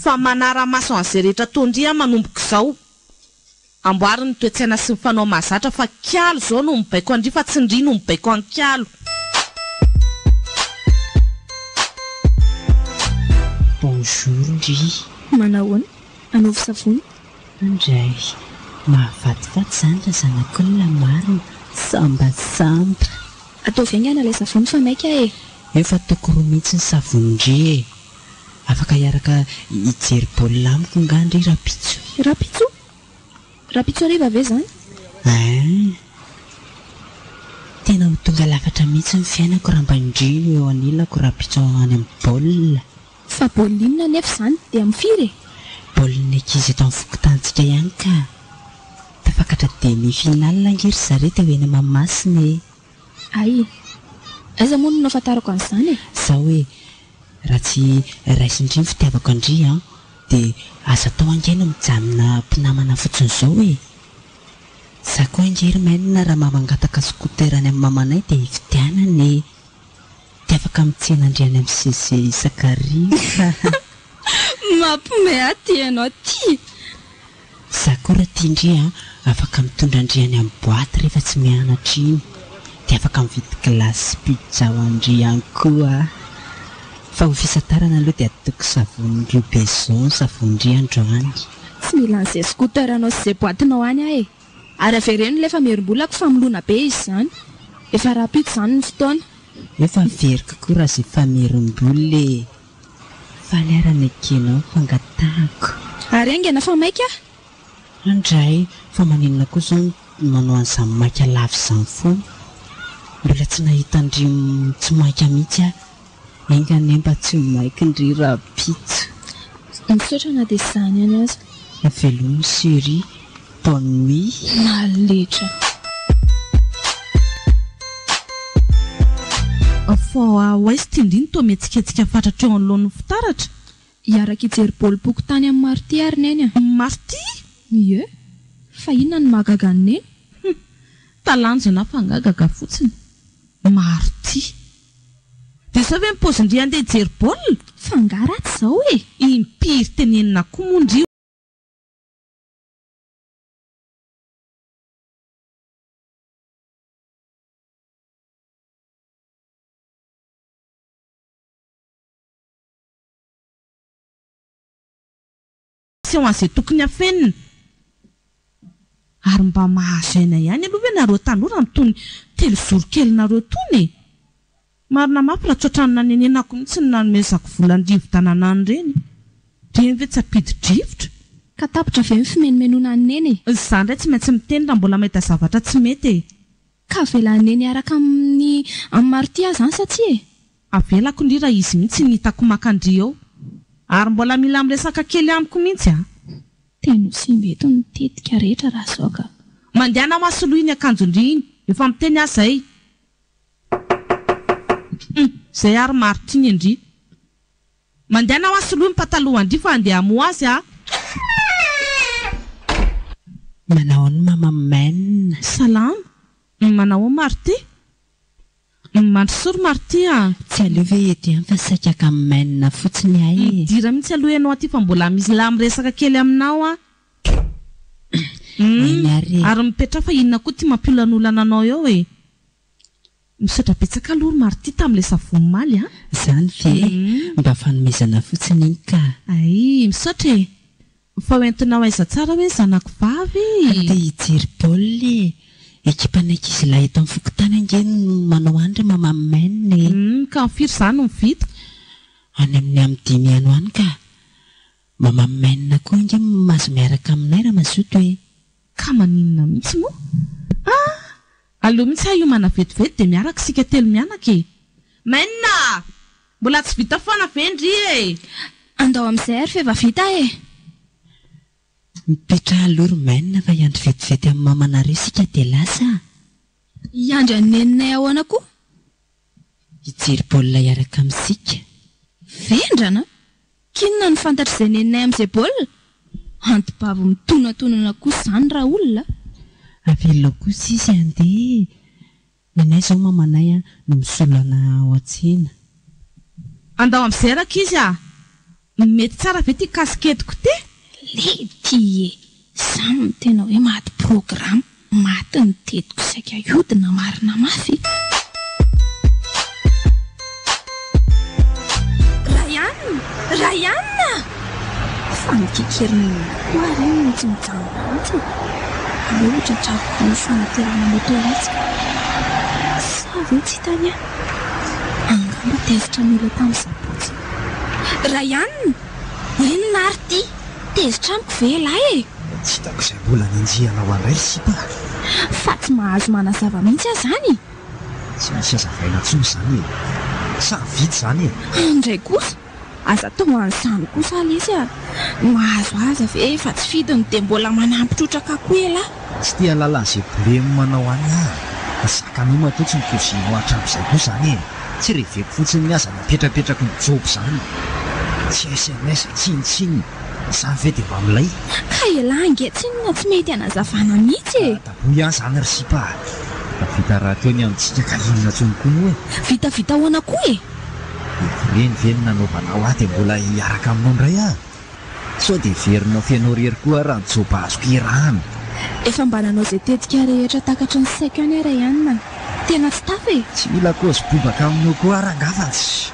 fa manara-maso an'izay rehetra ataondry manomboka izao amboary ny toetsaina sy ny fanao mahazatra fa kialo izao no mibaiko andry fa tsy ndry no mibaiko any kialo bonjour ndry manahoana anaovy savony indray mahafatifaty izany raha zanak'olona marina sambasamba ataovy aingana ilay savony fa maika efa ataoko roa mihitsy ny savony ndry afaka hiaraka hijery baolina amiko ngandry rapitso rapitso ariva ve zany tena ho tonga lafatra mihitsy ny fiainako raha mba indrino eo anilako rapitso any amin'ny baolina fa baolina nefa izany dia mifiry baolina ankizy eto amin'ny fokotantsika ihany ka tafakatra demi-finale ngiry zareo hoe eny Mahamasina ay aiza moa no nafatarako an'izany zaho hoe raha tsy raisindry ny fitiavako andry dia aza tao angaina mijanona mpinamana fotsiny izao za koa angery mainina raha mamangataka skoterany amin'ny mamanay dia fitianany dia afaka mitsena andriany amin'ny seze isakariva mampime aty ianao ty za koa raha tia indry afaka mitondra andriany amin'ny boaty rehefa tsy mianatra iny dia afaka mividy glasy pizza ho andry ihany koa fa ho fisatarana aloha dia ataoko savony Rubeson savony androany tsy mila an'izay skoteranao sy izay boatinao any ary avereno lefa merim-bolako fa milona be izy izany efa rapito izany ny fotoana efa veriko koa raha izay famerim-bola faly arana akenao fangatahako ary aingana fa maika andray fa maninona koa izao manao an'izany maika lava izany foana mbola tsy nahita andry tsy maika mihitsy engane mba tsy maiky ndry rapitso misaotrana dia izany any aza avelomny série bonne nuit naletra fa oaizy tindriny to mihetsiketsika fatratra eo anoloan'ny fitaratra hiaraka hijery baolipoko tany amin'ny marty ary neny marty ie fa inona ny mahagaga ny neny talanjana fangagaga fotsiny marty dia sao ve mipozindry andeha hijery baolina fangaraty izao impiry tenenina koa mondry ho an'izay tokony afenina ary mba mahazaina ihany aloha hoe nareo tanora mitony telozoro kelinareo tony marina mafy raha tsotrany nanenenako mihitsy ny nanomezako volan-drivo tananany reny reny ve tsy apidi-drivotra ka tapitra ve mifimenimenoana ny neny izany indray tsy maintsy miteny raha mbola mahita zavatra tsy mety ka velan'ny neny araka amin'ny marty azy any satria avelako ndrira izy mihitsy nitako makandry eo ary mbola mila miresaka kely amiko mihitsy a teno sy mety nitetika rehetra raha soka mandehana masoloiny akanjondriny efa miteny azay zay ary marotiny indri mandehana masoloiny patalohandri fa andeha amo azy a manao ny mama maine salama manao marty mandrosory marty a tsy alove edy any fa saikaka maine fotsiny ay dira mihitsy aloha ianao aty fa mbola misy la miresaka kely aminao a ary mipetra fa inona koa ty mampiolan'olana anao eo e misotra betsaka aloha marty tam'le savony maly a zany ve mba fanomezana fotsiny iny ka ay misotra e fa hoentinao aiza tsara hoe zanako vavy te hijery baolina ekipan'ankizy lahy eto amin'ny fokotany angeny manao andry mama maine ka mifiry zany no mivita any amin'ny dimy ano any ka mama maine koa inge mahazo miaraka aminay raha mazoto hoe ka maninona mihitsy moa aloha mihitsy ha io mana vetivety dia miaraka sika telo mianaka e maina mbola tsy vita foana vendry e andao amin'izay ary fa efa vita e mipetra alory maine fa iandry vetivety amin'ny mamanareo sika dia lasa iandry aneninay ahoana koa hijery baolina iaraka amin'sika vendrana kinona ny fantatr' izay neninay amin'izay baolina antibavo mitonantonana kosa izany raha olona avelona kosa izy andeha nenay zao mamanay a no misolana ao an-tsena andao amin'izay raka izy a mety tsara ve ty kasiketiko ty le ty e zany no tena hoe maty programa maty ny tetiko saika iodina marina mafy Rayana fanikekeriny koa reny tsy mijanona mihitsy aleo ohatra trafiko ny fanaterana moto latsika sa ve tsy hitany a angamba tezitra mila tamin'ny sabotsy Rayana inona ary ty tezitra amiko ve lahy e tsy hitako izay mbola ninjiana ho andray sipa fa tsy mahazo manazava mihitsy aho zany tsy misy azavaina tsony zany e sa vity zany e andray kosa aza tao an'izany kosa alisy a mahazo aza ve fa tsy fidiny dia mbola manampitrotraka koa ela tsy tia lalan'izay bolemy manao any a zakanoma totsy ny kozinao hatramin'izay koa zany e tsy reveko fotsiny ny aza napetrapetraka ny jobo zany tsy sms tsinitsiny zany ve dia mba milay ka ela angetsinina tsy mety anazavana mihitsy e daboy ihany zany ry sipa da vita raha teo ny amintsika ka inona tsony koa moa e vitavita hoana koa e reny ve ny nanaovanao ahy dia mbola hiaraka aminao indray a sao dia verinao fianao rery koa raha nijoba azoko irahana efa mba nanao izay tetika rehetra takatra ny saiko any ara ianina tena tsy tafa e tsy mila kozy bobaka aminao koa rangafatsy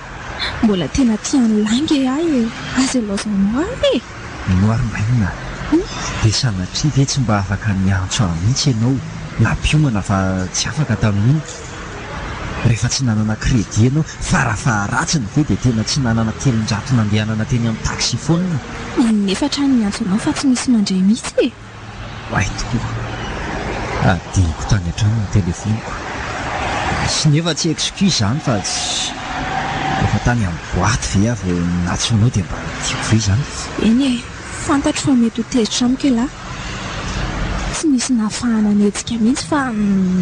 mbola tena tiany langy ahy e aza laozanao avy e noary mainina dia sanatria ve tsy mba afaka niantso ahy mihitsy ianao nampiomana fa tsy afaka tamin'iny rehefa tsy nanana kredi ianao farafaharatsiny ve dia tena tsy nanana telonjato nandehanana teny amin'ny taxi foana nefa trano niantsonao fa tsy misy mandray mihitsy e ay tokoa adiniko tany an-trano ny telefoniko sy nefa tsy excuse zany fa tsy rehefa tany amin'ny boaty ve avy natsonao dia mba tiako ve zany eny e fantatro fa mety ho tezitra amiko elahy tsy misy nafahana netsika mihitsy fa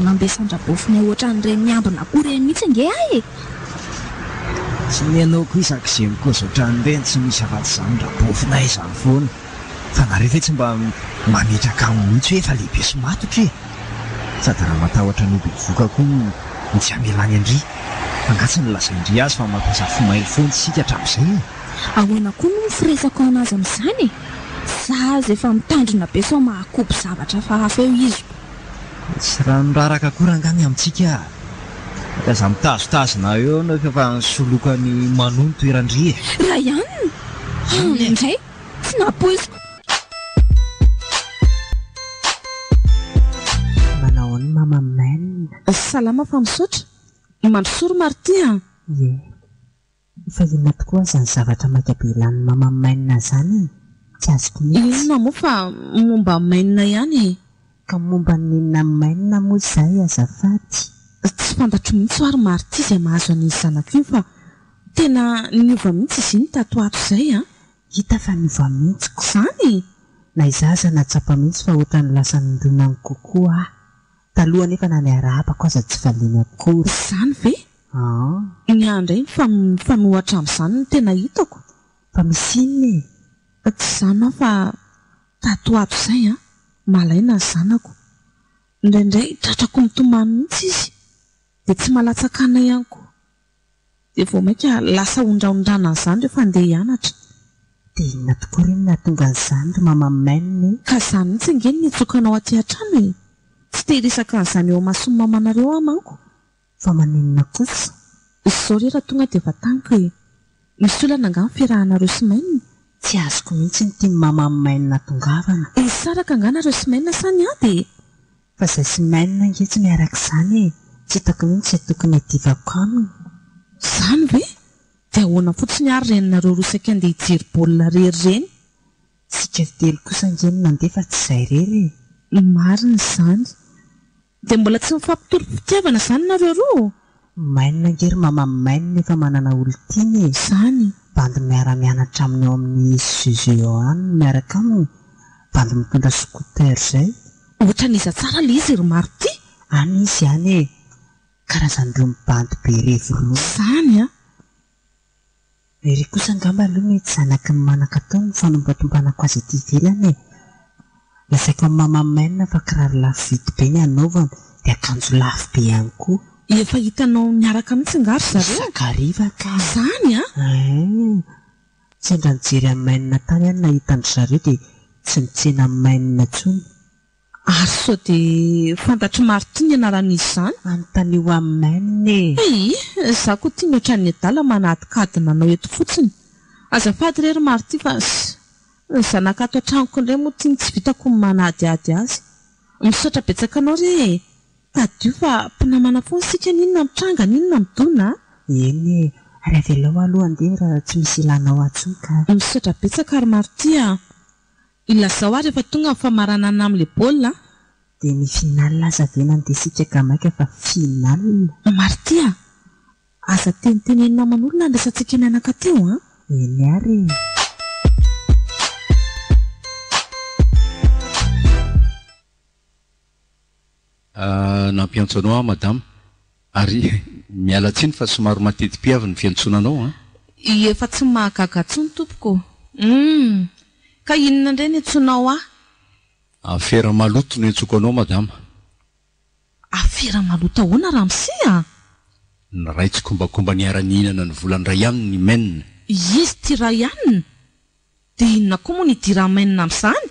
nambesan-drabofina ohatra n'ireny miambina koa reny mihitsy nge ahy e tsy nianao koa isak'izay mikozoatran'ireny tsy misy afaty izany rabofina izany foana fa nareo ve tsy mba mametraka aminy mihitsy hoe efa lehibe somatotra e sady raha matahotra noby voka koa ny tsy hamelany andry fangatsy ny lazaindry azy fa mampiasa fomaily foana sika hatramin'izay e ahoana koa no mifiresako anazy amin'izany e zaza efa mitandrina be sao mahakobo zavatra fa hafa eo izy tsy raha niraraka koa rangany amintsika aza mitazotazona eo anao efa nisolokany manono toerandry e raha ihany indray tsy napoiziko manao ny mama maine salama fa misotra mandrosory marty a ye fa inona tokoa zany zavatra makabelan'ny mama maine zany tsy azoko mihitsy inona moa fa momba maine ihany e ka momba nina maine moa izay azafady tsy fantatro mihitsy ary marty izay mahazo an'izy zanako io fa tena niova mihitsy izy iny tato ato izay a. Hita fa niova mihitsiko Izany na izaza natsapa mihitsy fa ohatrany lasa nindronany kokoa aho. Taloha nefa na niarahapako aza tsy valiany akory. izany ve? Ny andray fanohatra amin'izany no tena hitako. Fa misy inona e? Tsy izany aho fa tato ato izay a, malaina ny zanako. Indraindray tratrako mitomany mihitsy izy dia tsy malatsakana ihany koa. Dia vao mainka lasa ondraondrana an'izany rehefa andeha hianatra. Dia inona tokoa ireny nahatonga an'izany ry mamamainina e? Ka izany mihitsy angeny nitsokanao aty an-trano e. Tsy te hiresaka an'izany eo amasomy mamanareo aho manko. Fa maninona kosa? Izao rehetra tonga dia vatangiko e. Misy olana angano fiarahanareo sy mainina. Tsy azoko mihitsy ny tia mamamainina tongavana. Saraka anganareo sy mainina sany aho dia. Fa izay sy mainina angetsy miaraka izany e. Tsy hitako mihitsy izay tokony hadivako aminy. Izany ve? Dia ahoana fotsiny ary reninareo rosaky andeha hijery baolina rery ireny. Sika telo kosa angeny nandeha fa tsy izay rery e. Marina izany. Dia mbola tsy mifampitorom-pitiavana izany nareo roa? Mainina angery mamamainina efa manana olon-tiany e. Izany. Bandy miara-mianatra aminy eo amin'ny Suzeo any miaraka aminy. Bandy mitondra scooter izay. Ohatra n'iza tsara le izy ry Marty. Any izy ihany e. Karazan'ireo mibandy be revo roa. Izany a. Ery kosa angamba aloha mety zanaky ny manaka tao ny fanombatombanako azy ety ivelany e. Lasaiko amin'ny mamamainina fa kiraro lafo vidy be ny anaovana dia akanjo lafo be ihany koa. Efa hitanao miaraka mihitsy ngary zareo. Sakariva ka. Izany a. Sendra nijery amin'ny mainina tany ihany nahita andry zareo dia tsy nitsena amin'ny mainina intsony. Ary sao dia fantatry Marty ny anaran'izy izany. Anontany eo amin'ny mainina e. Izaho koa tia mihoatra ny adala manadikadina anao eto fotsiny. Azafady rery Marty fa ny zanaka ato an-tranoko indray moa tia tsy vitako ny manadiady azy. Misaotra betsaka anao re. Tadio fa mpinamana foana sika ninona mitranga ninona midona. Eny e. Ary avelao aloha andeha raha tsy misy ilanao atsony ka. Misaotra betsaka ary Marty a. Ilazao ary efa tonga ny famaranana amin'ilay baolina. Dia ny finalina aza ve nandeha sika kamaika fa finalina. Marty a. Aza tenitenenina aman'olona andrasantsika mianaka teo a. Eny ary. Nampiantso anao madama. Ary miala tsiny fa somary mateti-piavy ny fiantsonanao a. Efa tsy mahagaga tsony tompoko. Ka inona indray ny antsonao aho? Afera maloto no antsoko anao madama. Afera maloto ahoana Ramsy a? Ny ray tsy kombakomba niara-nihinana ny volany ray ihany ny menina. Izy ty ray ihany? Dia inona koa moa ny dira menina amin'izany?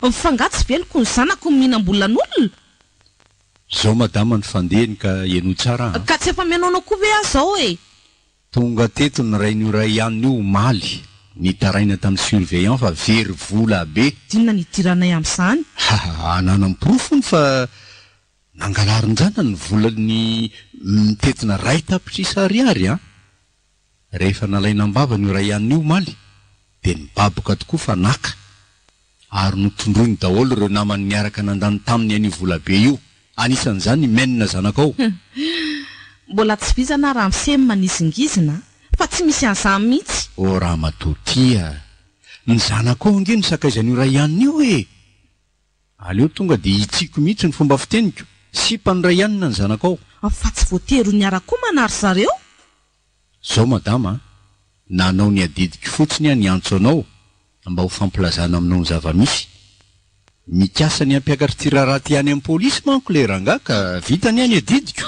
Mifangatsy veloko ny zanako mihinam-bolan'olona. Zao madama ny fandehany ka ieno tsara. Ka tsy efa menonao koa ve aho zao e? Tonga teto ny ray nio ray ihany io maly. Nitaraina tamin'ny surveillant fa very vola be. Dinona nidiranay amin'izany? Ananam-porofony fa nangalarin-jana ny volany mitetina ray tapitrisa ariary a. Rehefa nalaina mbava nio ray ihany io maly dia nibaboka tokoa fa naka. Ary notondroiny daholo ireo namany niaraka nandany taminy any vola be io. Anisan'izany menina zanakao. Mbola tsy vizana raha misemy manizingizina fa tsy misy an'izany mihitsy. O raha matotia. Ny zanakao ange ny sakaizan'io ray ihany io e. Aleo tonga dia hitsiko mihitsy ny fomba fiteniko. Sipany ray ihany ny zanakao. Fa tsy voatery niara-koa manary zareo. Zao madama, nanao ny adidiko fotsiny ny antso anao mba ho fampilazana aminao ny zava-misy. Mikasa ny ampiakatra tiraraty ihany amin'ny polisy manko le ranga ka vitany ihany adidiko.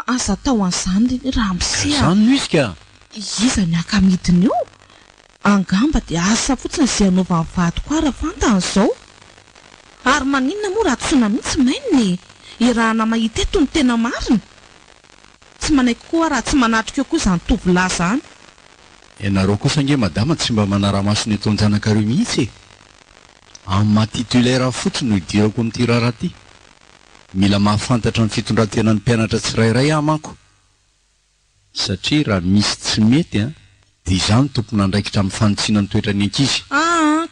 Asa tao an'izany Ramsy a. Izany no izy ka. Iza ny akamidiny io? Angamba dia asa fotsiny izay anaovany vadiko raha fantany izao. Ary maninona moa raha tsona mihitsy maininy. Irahana mahita eto ny tena marina. Tsy manaiky koa raha tsy manatrika eo koa izany tovolahy izany. Ianareo kosa ange madama tsy mba manara-maso ny ataony zanakareo mihitsy e. Amin'ny mahatitulaire fotsiny no idirako amin'ity raharaha ty. Mila mahafantatra ny fitondran-tena ny mpianatra tsirairay aho manko. Satria raha misy tsy mety a, dia izany tompona andraikitra amin'ny fanotsiana ny toetra ny ankizy.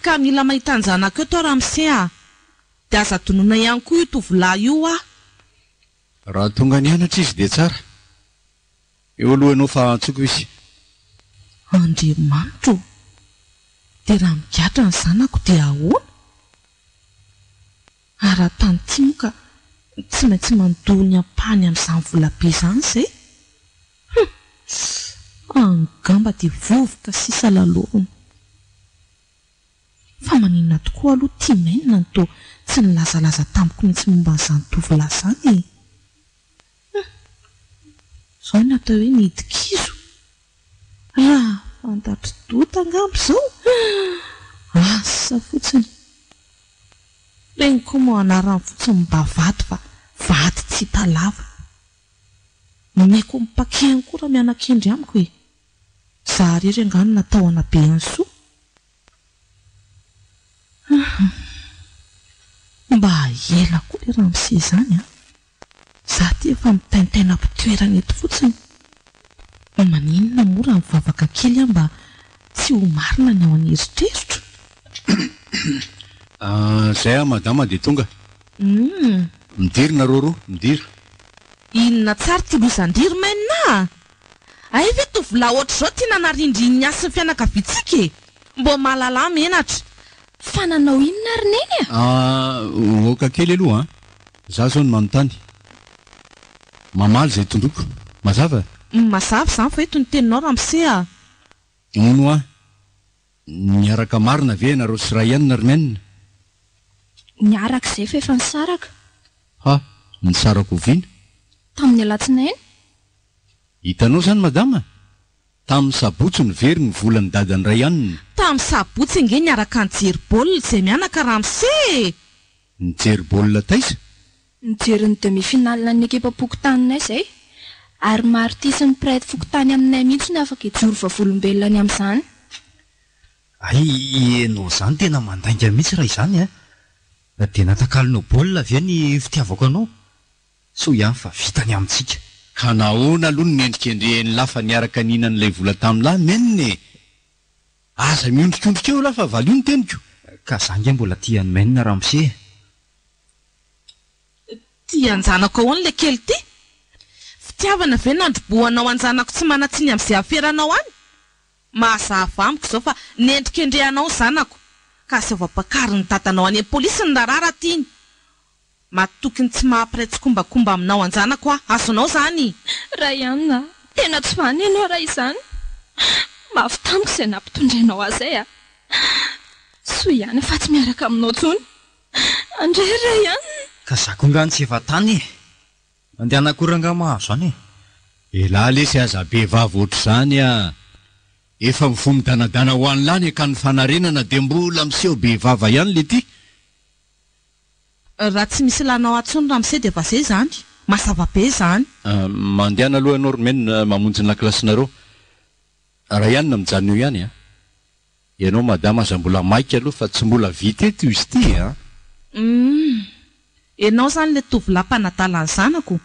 Ka mila mahita ny zanako eto Ramsy a. Dia aza donona ihany koa io tovolahy io a. Raha tonga nianatra izy dia tsara. Eo aloha ianao fa antsoko izy. Andriamanitro, dia raha migatra ny zanako dia ahoana? Ara-tany ty moa ka tsy maintsy mandoa ny ampahany amin'izany volabe izany izay. Angamba dia vovoka sisa lalorona. Fa maninona tokoa aloha tia mainina ny toa tsy nilazalaza tamiko mihitsy momba n'izany tovolahy izany. Izao ny atao hoe nidikizo. Raha fantatro dota angamba izao. Asa fotsiny. Reny koa moa anarany fotsiny mba vaty fa vaty tsy hita lava. Meko mipakehany koa raha mianan-kendry amiko e. Zaho rery angano natao anabe ansoa. Mba ela koa le raha mise izany a. Zaho ty efa mitaintaina mpitoerana eto fotsiny. Maninona moa raha mivavaka kely mba tsy ho marina ny ao an'eritreritra. Zay madama dia tonga. Midiry nareo roa, midiry. Inona tsara ty lozan-diry mainina? Ay ve tovolahy ohatr'izao tiana narindriny ny asa ny fianakaviantsika e? Mbo mahalala menatra. Fa nanao inona ary neny a? Oka kely aloha zaho zao ny manontany. Mamaly zay tondroko. Mazava? Mazava izany fa eto ny teninao Ramose a. Ono a. Niaraka marina ve nareo sy Rayane ry menina? Niaraka izay fa efa nisaraka. Ha, nisaraka oviana? Tamin'ny alatsinainy? Hitanao zany madama? Tamin'ny sabotsy ny very ny volan'ny dadan'ny Rayane. Tamin'ny sabotsy nge niaraka nijery baolina izay mianaka Ramose. Nijery baolina taiza? Nijery ny demi-finale ny ekipa pokotaninay izay. Ary martisy ny prêtre fokotany aminay mihitsy ny afaka hijoro vavolombelona amin'izany. Ay, ianao izany tena mandainga mihitsy raha izany a. Dia natakalinao baolina avy ny fitiavako anao. So ihany fa vitany amintsika. Ka nahoana aloha ny endrikendrehany lafa niaraka ninan'ilay vola tamin'lahy menina e. Aza miondrikondrika eo lafa valio ny teniko. Ka zange mbola tian'ny menina Ramose. Tia anjanako ahoana le kely ty? Fitiavana ve nandrobohanao anjanako tsy manatsiny amin'izay aferanao any? Mahazava amiko izao fa nendrikendrehanao zanako. Ka sy avapakary ny dadanao any polisy ny rarara tiany. Matokony tsy mahampiraitsy kombakomba aminao anjanako a. Azonao zany. Rayane, tena tsy vany ianao raha izany. Mafy tamiko izay nampitondrainao azay a. So ihany fa tsy miaraka aminao tsony. Andray Rayane. Ka zakongany tsy efa tany e. Andehana koranga mahazo any e. Elahy lesy aza be vavy ohatr'izany a. Efa mifomy danadana ho any lany ka ny fanarenana dia mbola miseho be vava ihany le ty. Raha tsy misy lanao atsony Ramose dia efa izay izany. Mazava be izany. Mandehana aloha ianao ry menina mamonjy ny lakilasinareo. Rayane mijanona eo ihany a. Ianao madama aza mbola maika aloha fa tsy mbola vita eto izy ty a. Ianao zany le tovolahy mpanadala ny zanako.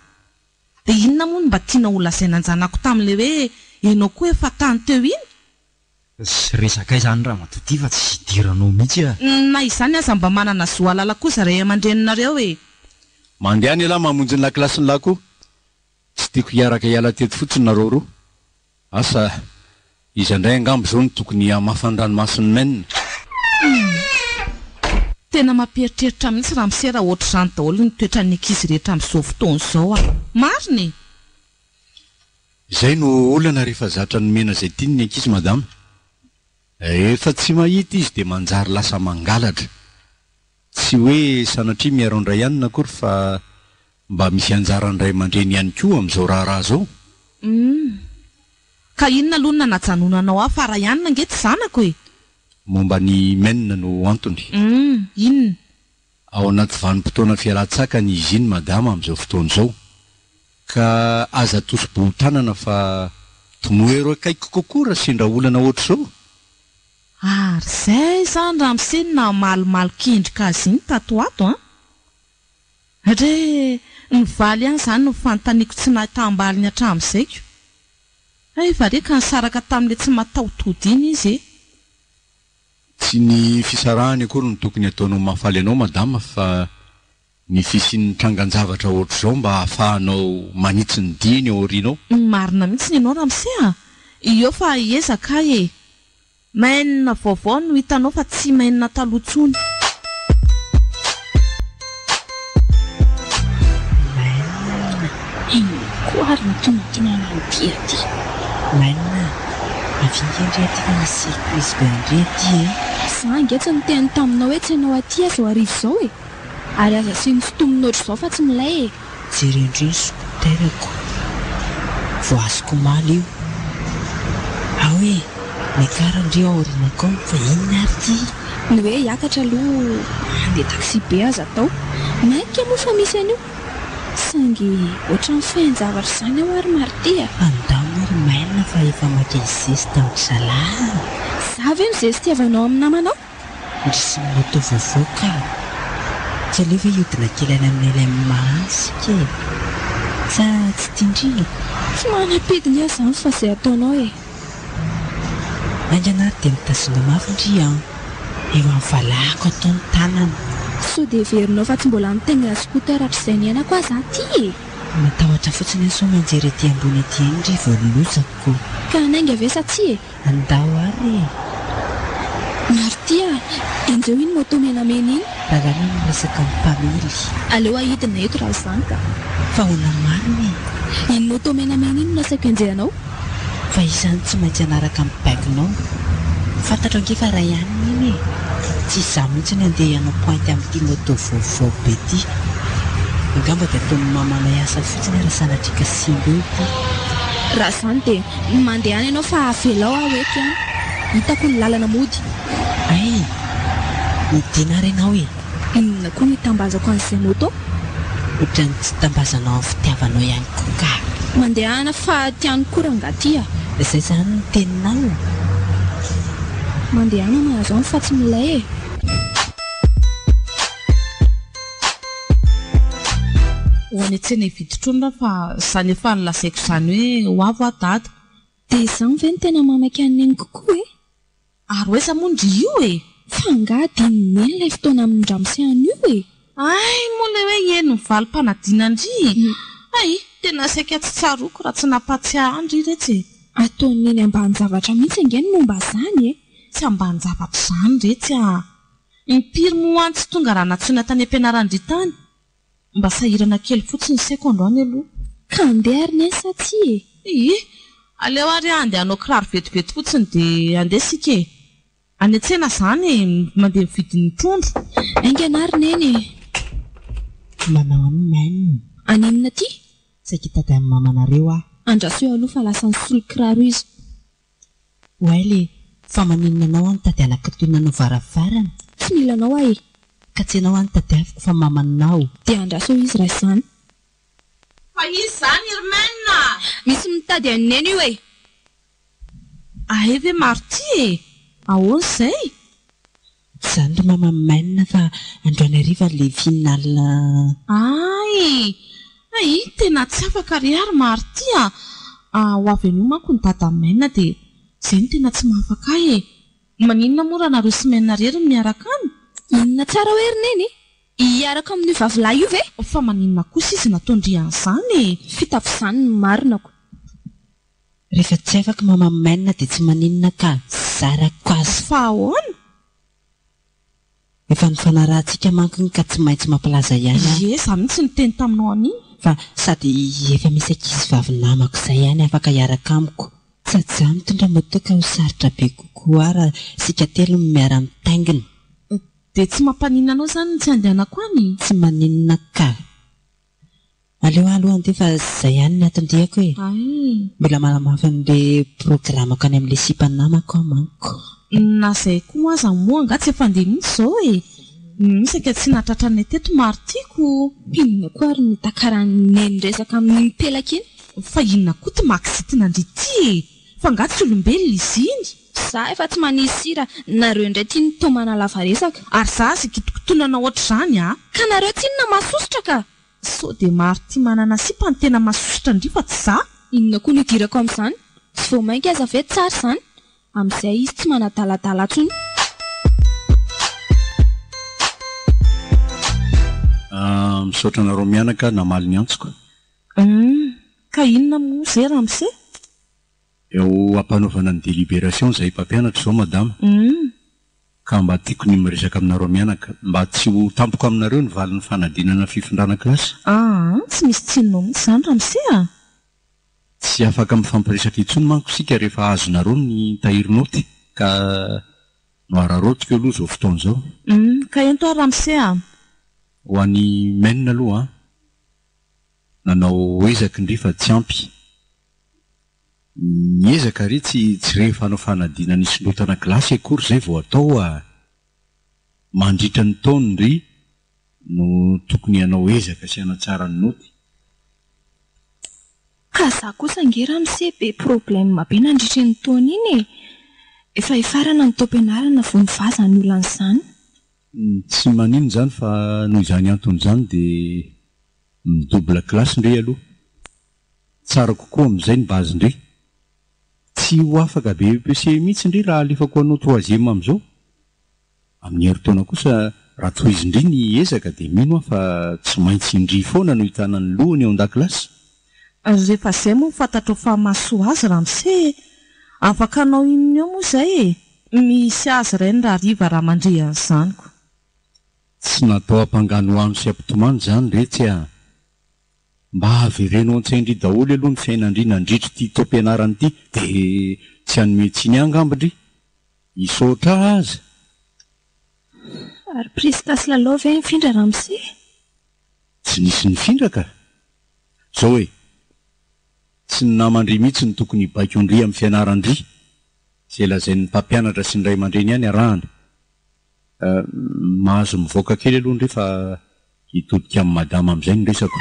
Dia inona moa mba tiana ho lazaina ny zanako tamin'ilay hoe ianao koa efa tany teo iny? Sy resaka izany raha matoty fa tsy diranao mihitsy a. Na izany aza mba manana zoalala kosa ray aman-dreninareo e. Mandeha ny lahy mamonjy ny lakilasiny lahy koa. Tsy tiako hiaraka hiala teto fotsiny nareo roa. Asa izandray angamba izao ny tokony hamafany ranomasiny menina. Tena mamperitreritra mihitsy Ramose raha ohatr'izany daholo ny toetran'ny ankizy rehetra amin'izao fotoana izao a. Marina e. Izay no olana rehefa zatra ny mena izay tiany ny ankizy madama. Efa tsy mahita izy dia manjary lasa mangalatra. Tsy hoe sanatria miaro ny Rayane akory fa mba misy anjarany ray aman-dreny ihany koa amin'izao raharaha zao. Ka inona aloha no najanonanao aho fa Rayane ange tsy zanako e. Momba ny menina no antony. Inona? Ao anaty vanim-potoana fialan-tsakany izy iny madama amin'izao fotoana izao. Ka aza tosi-botanana fa tomoero akaiky kokoa raha sendra olana ohatr'izao. Ary izay zany Ramose na malimaly kendrika azy iny tato ato a. Re nivaly ihany izany no fanontaniako tsy nahitam-baly ny hatramin'izayko. Va reka nisaraka tamin'ilay tsy mataotody iny izy e. Tsy ny fisarahany akory no tokony ataonao mahafaly anao madama fa ny fisian'ny trangan-javatra ohatr'izao mba ahafahanao manitsy ny diany ao aorianao. Marina mihitsy ny ianao Ramose a. io fa ezaka e mainina vaovao no hitanao fa tsy mainina talotsony koa ary natonatona ty aty mainina avingendry aty fa misy crisbe andrety za angetra ny teny taminao hoe tsy ianao aty zao arivo zao e ary aza sy ny fotomin'oatra zao fa tsy milay e jerendreny sokoterako voazoko maly io ao e mikarandreo aorinakao fa inona ary ty ny hoe hiakatra aloha andeha taxi be aza atao mainka moa fa misy an'io sangy ohatrany fainjavatra zany ao ary martia andamo ary mainina fa efa makezesy tamin'zalahy za ve mizesitiavanao amin'ny namanao ndrisy moto vaovao ka tsy alefa iodina kely any amin'ny ilay mahasika e sa tsy tindrina tsy manapidiny aho zany fa zay ataonao e anganary dia mitazona mafindri eo amin'ny valahako ataony tanana so dia verinao fa tsy mbola nitengina skoter hatr'izay ny ainako aza ty e matahotra fotsiny so manjery ety ambony ety endry voalozako ka nainga ve sa tsy e andao ary martia enjeo iny moto menamena iny rahana miresaka amin'ny mpamily aleo ahidina eto raha izany ka fa hoana mariny iny moto menamena iny nasaiko enjehanao fa izany tsy maintsy anaraka amin'ny baikinao fantatro ange fa raha ihany iny e tsy izaho mihitsy ny andeha ianao pointy amin'ity moto vaovao be ty angamba dia ataon'ny mamana asa fotsiny raha sanatrika simba eo ty raha izany dia mandeha any ianao fa avelao aho eto any hitako ny lalana mody ay midina ary ianao e inona koa ny tambazako an'izay moto ohatrany tsy tambazanao amin'ny fitiavanao ihany koa ka mandeha ana fa tiany koranga ty a izay zany ny teninao mandeha ana mahazo any fa tsy milay e ho any an-tsena hividitrona fa zany efa nilazaiko zany hoe ho avo adada dia izany ve ny tena mamaky an'iny kokoa e ary hoe zamondry io e fa ngadinymena ilay fotoana amin'ny ramosehany io e ay moa le hoe eno valim-panadinandry ay tena saika tsy tsaroko raha tsy nampatsiahy andry retsy ataon'iny ambany-javatra mihitsy angeny momba zany e tsy ambany-javatra zany retsy a impiry moany tsy tonga raha natsoina tany am-pianarandry tany mba sahirana kely fotsiny saiko androany aloha ka andeha ary ny sa tsy e aleo ary andeha hanao kiraro vetivety fotsiny dia andeha sika e any an-tsena zany mandeha mividin'ny trondro ainganary neny manao amin'ny mainina aninona ty saika hitady amin'ny mamanareo aho andraso eo aloha fa lasa ny solo kiraro izy oaile fa maninona anao any tady anakitoina no varavarana tsy milanao a e ka tsy ianao any tady aviko fa mamanao dia andraso eo izy raha izany fa izy zany irmanina misy mitady anyneny io e ahe ve marty e ahoany izay zany ry mama mainina fa androany ariva le finalina ay tena tsy afaka ry ary marty ho avy an'io manko ny dada mainina dia izay ny tena tsy mahafaka e maninona moa raha nareo sy mainina rery ny miaraka any inona tsara hoe rineny hiaraka amin'ny vavilahy io ve fa maninona kosa izy nataondrian'izany e fitafy izany ny marinako rehefa tsy afaka mama mainina dia tsy maninona ka zarako azy fa ahoana efa ny fanarahantsika mankony ka tsy maintsy mampilaza ihany e za mihitsy ny teny taminao an'iny fa sady efa misy ankizy vavy namako izay ihany afaka hiaraka amiko sady za mitondra moto ka ho sarotra be kokoa raha sika telo miara-mitaingina dia tsy mampanina anao zany ny tsy andehanako any tsy maninona ka aleo aloha andeha fa izay ihany ny atondriako e mbola malamafy n'le programako any amin'le sipany namako manko na zay koa aza moa nga tsy efa andeha mihitsy izao e misaka tsy natratra ny teto maritiako inona koa ary nitakaranneny resaka amin'ny mipelaka iny fa inona koa ty maksitina andrity e fa nga tsy olombelona izy iny za efa tsy manisy sira nareo indray tia ny tomana lava resaka ary za azy kitokotonana oatra zany ka nareo tsinona masosotra ka so dia marity manana sipa ny tena masosotra indri fa tsy za inona koa nidirako amin'izany tsy vao mainka aza ve tsara izany amin'izay izy tsy manadaladala ntsony misaotra nareo mianaka namaly ny antsika ka inona moa zay raha mise eo ampanaovana ny délibération izay mpampianatra izao madama ka mba tiako ny miresaka aminareo mianaka mba tsy ho tampoka aminareo ny valin'ny fanadinana fifindrana kilasy. Tsy misy tsinonao mihitsy izany Ramsey a. Tsy afaka mifampiresaka intsony manko sika rehefa azonareo ny tahiry-naoty ka noararotika aloha izao fotoana izao. Ka ento ary Ramsey a. Ho an'ny menina aloha nanao ezaka indri fa tsy ampy. Niezaka ry tsy rehefa hanao fanadinana isondrotana kilasy akory izay vao atao mandritra ny taona ry no tokony hanao ezaka sy hanatsara ny naoty. Ka za kosa nge Ramsey be problème be nandritra ny taona iny e. Efa ifarana ny taom-pianarana vao nivaza ny olana izany. Tsy manino izany fa noho izany antony izany dia midobla kilasy indray aloha. Tsara kokoa amin'izay ny bazy indray. Tsy ho afaka be EPC mihitsy indray raha alefako hanao troisième amin'izao. Amin'ny herintaona kosa raha toy izy indray ny ezaka dia mino fa tsy maintsy indry foana no hitana ny lohany ao an-dakilasy. Rehefa izay moa fantatrao fa mahasoa azy Ramsey, afaka hanao inona eo moa izay e. Misy azy iray ny raha riva raha mandre an'izanyko. Tsy natao hampangano hano sy ampitomany izany rehetra a. Mba averenao an-tsaindry daholo aloha ny fiainandry nandritra ity taom-pianarana ity dia tsy hanome tsiny angambandry. Isotra aza. Ary Prisca sy Lalao ve mifindra Ramsey? Tsy nisy nifindra ka. Zao hoe tsy ny namandry mihitsy ny tokony hibaiko indry amin'ny fianarandry. Izay lazain'ny mpampianatra sy ny ray aman-dreny ihany arahana. Mahazo mivoaka kely aloha indray fa hitodika amin'ny madama amin'izay ny resako.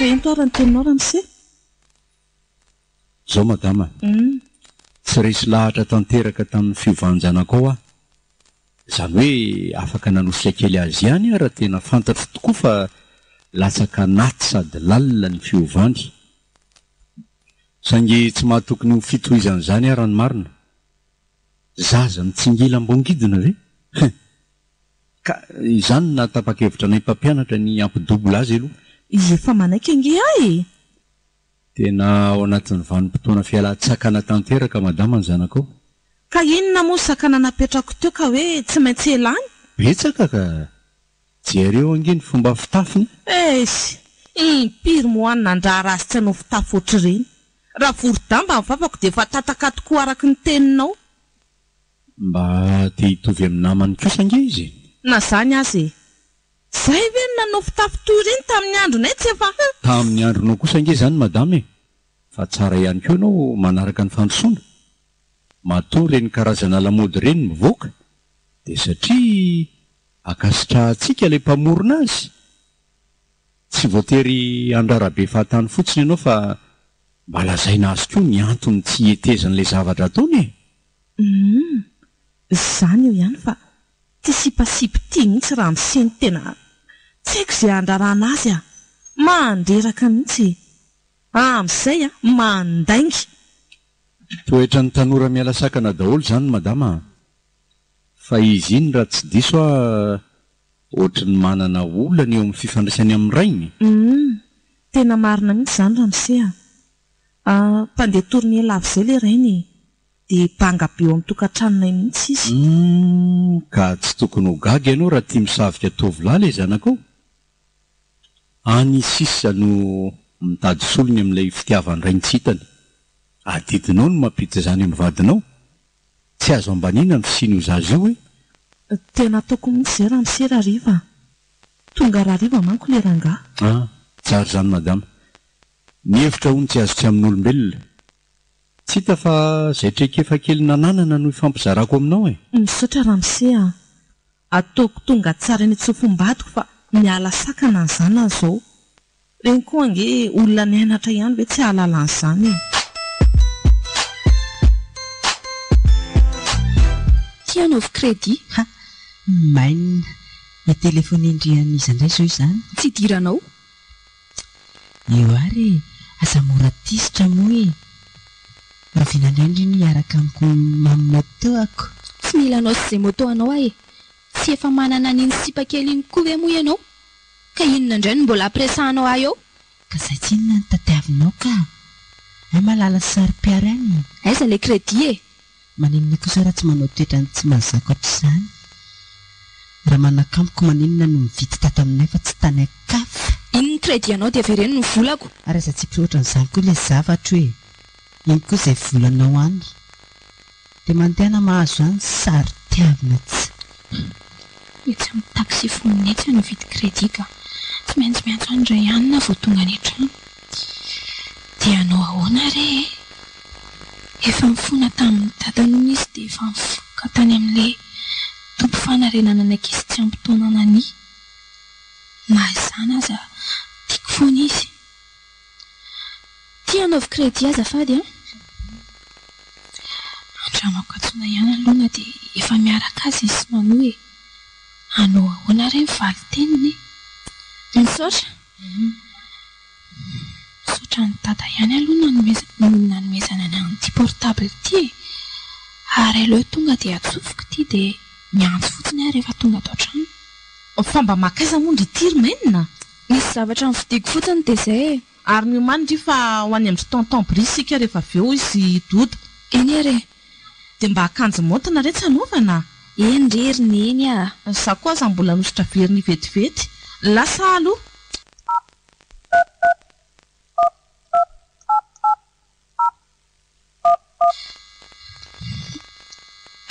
Ka ento ary ny teninao Ramsey? Zao madama. Tsy resy lahatra tanteraka tamin'ny fiovanjanako ao izany hoe afaka nanosika kely azy ihany raha tena fantatro tokoa fa latsaka naty sady lalina ny fiovandy. Saingy tsy mahatokony ho fitohizana izany ary ny marina. Zaza mitsingila ambongidina ve? Ka izany natapa-kevitra nay mpampianatra ny ampidobla azy aloha. Efa manaiky ange ahy. Tena ao anatin'ny vanim-potoana fialan-tsakana tanteraka madama ny zanakao. Ka inona moa sakana napetrako teo ka hoe tsy maintsy elany? Betsaka ka. Jereo ange ny fomba fitafiny. Impiry mohanina andrara azy tsy hanao fitafy ohatr'ireny. Raha vorodamba ny vavako dia efa tataka tokoa araky ny teninao. Mba te hitovy amin'ny namany kosa ange izy. Na zany azy e. Zay ve no nanao fitafy toy ireny tamin'ny andronay tsy efa? Tamin'ny andronao kosa ange izany madama e. Fa tsara ihany koa ianao manaraka ny fandrosoana. Matoa ireny karazana lamody ireny mivoaka dia satria akasitrahantsika ilay mpamorona azy. Tsy voatery andrarabe fahatany fotsiny ianao fa mba lazaina azy koa ny antony tsy hietezan'ilay zavatra ataony e. Izany eo ihany fa ty sipasipy mihitsy raha miseny tena tsy haiko izay andrarana azy mandreraka mihitsy. Amin'izay mandaingy. Toetra ny tanora miala sakana daholo izany madama. Fa izy iny raha tsy diso ohatry ny manana olana eo amin'ny fifandraisany amin'ny rainy. Tena marina mihitsy izany Ramsey. Mpandeha tourné lava izay ilay rainy dia banga be eo amin'ny tokantranonay mihitsy izy. Ka tsy tokony ho gaga ianao raha tia misavika tovolahy ilay zanakao. Any sisa no mitady solony amin'ilay fitiavany rainy tsy hitany. Adidinao no mampita izany amin'ny vadinao. Tsy azo ambanina ny fisiany ho zazy io hoe. Tena ataoko mihitsy izay Ramsey raha riva. Tonga raha riva manko ilay rangahy. Tsara izany madama. Ny hevitra hono tsy azo tsy amin'ny olombelona. Tsy hita fa izay traikefa kely nananana no ifampizarako aminao e. Misaotra Ramsey ataoko tonga tsara ny tsofombadiko fa miala sakana an'izany izao. Reny koa ange olona nianatra ihany ve tsy ahalala an'izany e. Tianao crédit? Maina ny telefonindrian'izy indray zao izany. Tsy diranao? Eo ary aza mora tisitra moa e. Ravinandrendry ny araka amiko mamoto ako. Tsy mila anao sy izay moto anao e. Tsy efa manana n'iny sipa kely iny koa ve moa ianao? Ka inona indray no mbola ampiresahanao ahy eo? Ka zay tsy inona ny tadiavinao ka? malala sary-piarainina aiza le crédit e maninona kosa raha tsy manao toetrany tsy mazako ohatr'izany raha manakamiko maninona no mividy tato aminay fa tsy tany akafa iny ny crédit anao dia avereny no volako ary aza tsy mpihoatra n'izany koa ilay zavatra hoe iny koa izay volanao any dia mandeha mahazo any sary tiavina tsy metsy amin'ny taxi fonetsy no vidy crédit ka tsy maintsy miantso andray ihany na vao tonga ny trano dia anao ahoana re efa mifona tamin'ny dadanao izy dia efa mifoka tany amin'ilay tompo fanarenana anankizy tsy ampitaonana ny na izany aza tiako foana izy tia anaovy crédit azafady a andramako atsoina ihany aloha dia efa miaraka azy izy manoa e anao ahoana re mivaly teniny misaotra misaotra ny dada ihany aloha nanomezana ny an'ity portable ity e ary aleo tonga dia atsofoko ity dia miantso fotsiny aho rehefa tonga atao trano famba makaiza mondry ity romenina misy zavatra mividiko fotsiny dia izay e ary ny omany fa ho any amin'ny tonton brisika rehefa avy eo izy doda eny re dia mba akanjo motina re tsy anaovana eny reriny eny a sa koa aza mbola nositra veriny vetivety lasa aloha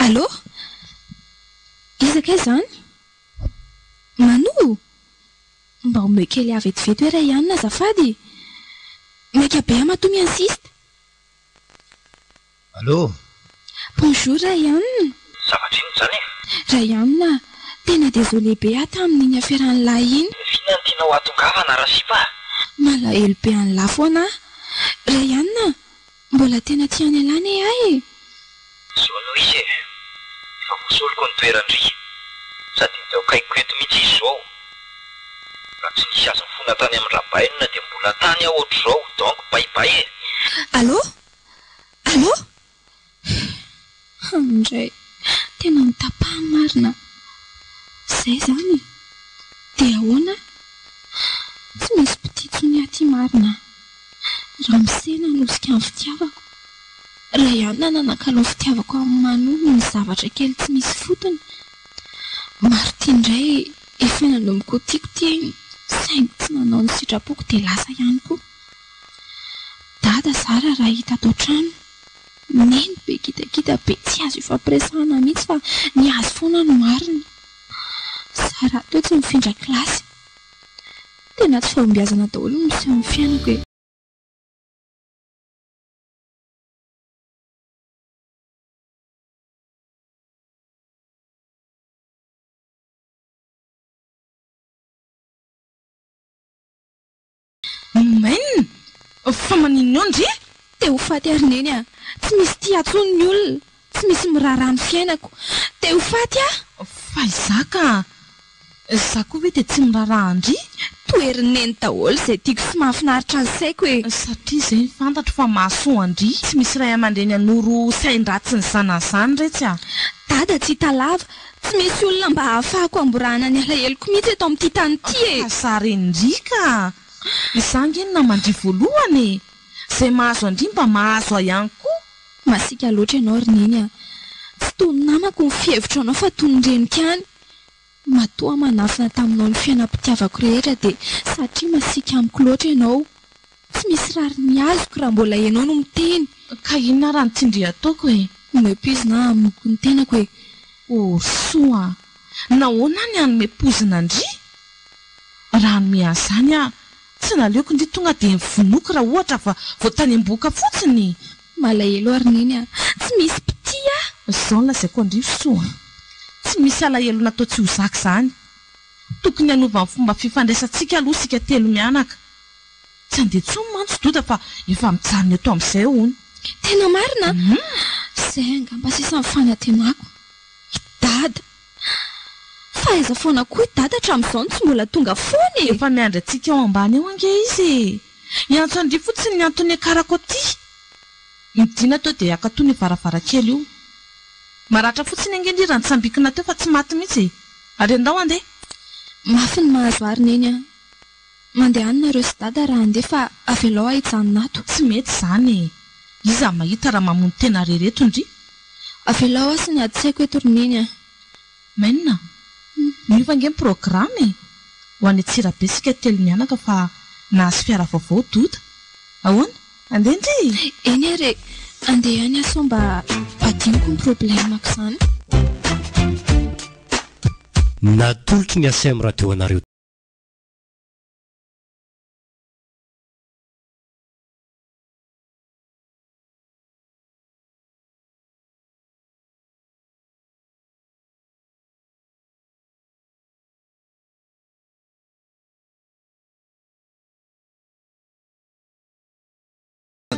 allo izaka izany mano mba omeo kely avy vetivety hoe ray ihany na azafady maika be amatoa miinsiste allo bonjour ray ihany zavatra ino zany e ray ihany na tena désolé be aho tamin'iny aferany lahy iny vina ny tianao atongavana rasipa malahelo be any lahy foana ray ihany na mbola tena tiany alany ahy e zao no izy e fa vosoloko ny toerandry sady midao kaiko eto mihitsy izy zao raha tsy nisy azo fona tany amin'ny rabainina dia mbola tany aho ohatr'izao donc baibay e allo allo andray tena mitapaha marina zay zany dia ahoana tsy misy mpititsony aty marina raha misena nosika amin'ny fitiavako raha ihany na nanankalao fitiavako amin'ny manono ny zavatra kely tsy misy fotony maro tia indray efa nanomiko tiako tia saingy tsy nanao ny sitrapoko dia lasa ihany koa dada zara raha hita atao trano neny be kitakita be tsy azo ifampiresahana mihitsy fa ny azo foana no marina zara teo tsy mifindra kilasy tena tsy fahombiazana daholo miseho amin'ny fiainako e maina fa maninona eo ndry dia ho faty ary neny a tsy misy tia atsony ny olona tsy misy miraharaha ny fiainako dia ho faty a fa izaka za koa hoe dia tsy miraharaha ndry toerineny daholo izay tiako sy mahafinaritra ny saiko e satria izay fantatro fa mahasoa andry tsy misy ray aman-dreny anoro sain-dratsy ny zanazany retsy a dada tsy hitalava tsy misy olona mba hahafahako amborahana ny alaheloko mihitsy eto amin'ity tany ity e kasarendrika izangy eny na mandry voalohany e izay mahazo andry mba mahazo a ihany koa masika loatra ianao rineny a tsy toy ny namako ny fihevitra anao fa toy ny reniko ihany matoa manafina taminao ny fiainam-pitiavako rehetra dia satria masika amiko loatra ianao tsy misy rary ny azoko raha mbola ianao no miteny ka inona raha nytsindry ataoko e nomepozina amiko ny tenako e soa nahoana ny anomepozina ndry raha nome azany a tsy naleoko ndry tonga dia mivonoky raha ohatra fa voatany am-boka fotsiny malahelo arineny a tsy misy mpitia zao lazaiko andry soa tsy misy alahelo natao tsy ho zaka izany tokony hanova ny fomba fifandraisantsika aloha sika telo mianaka tsy andeha tsony mantsy doda fa efa mijanona eto amin'izay hony tena marina izay angamba sisa mifanantenako dada fa aiza foana koa dada hatramin'izao tsy mbola tonga foana e efa miandry antsika ao ambany eo ange izy iantso andry fotsiny ny antony akarako aty midina teo dia aka toy ny varavarakely io maratra fotsiny angeny raha nitsambikina teo fa tsy maty mihitsy ary andao andeha mafy ny mahazo arineny a mandeha anareo sy dada raha andeha fa avelao ahitsanonato. Tsy mety zany e. Iza mahita raha mamono tena rereto ndry. Avelao sy ny ady tsy haiko eto roniny a. Maina, miovange programa e. Ho any Antsirabe sika telo mianaka fa nahazo fiara vaovao dota. Ahoana? Andeha ndry? Eny are, andeha any aso mba adiniko ny problemako zany. Natolotry ny ACM radio anareo.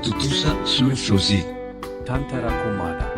Tutusa Sul José Tantara Komada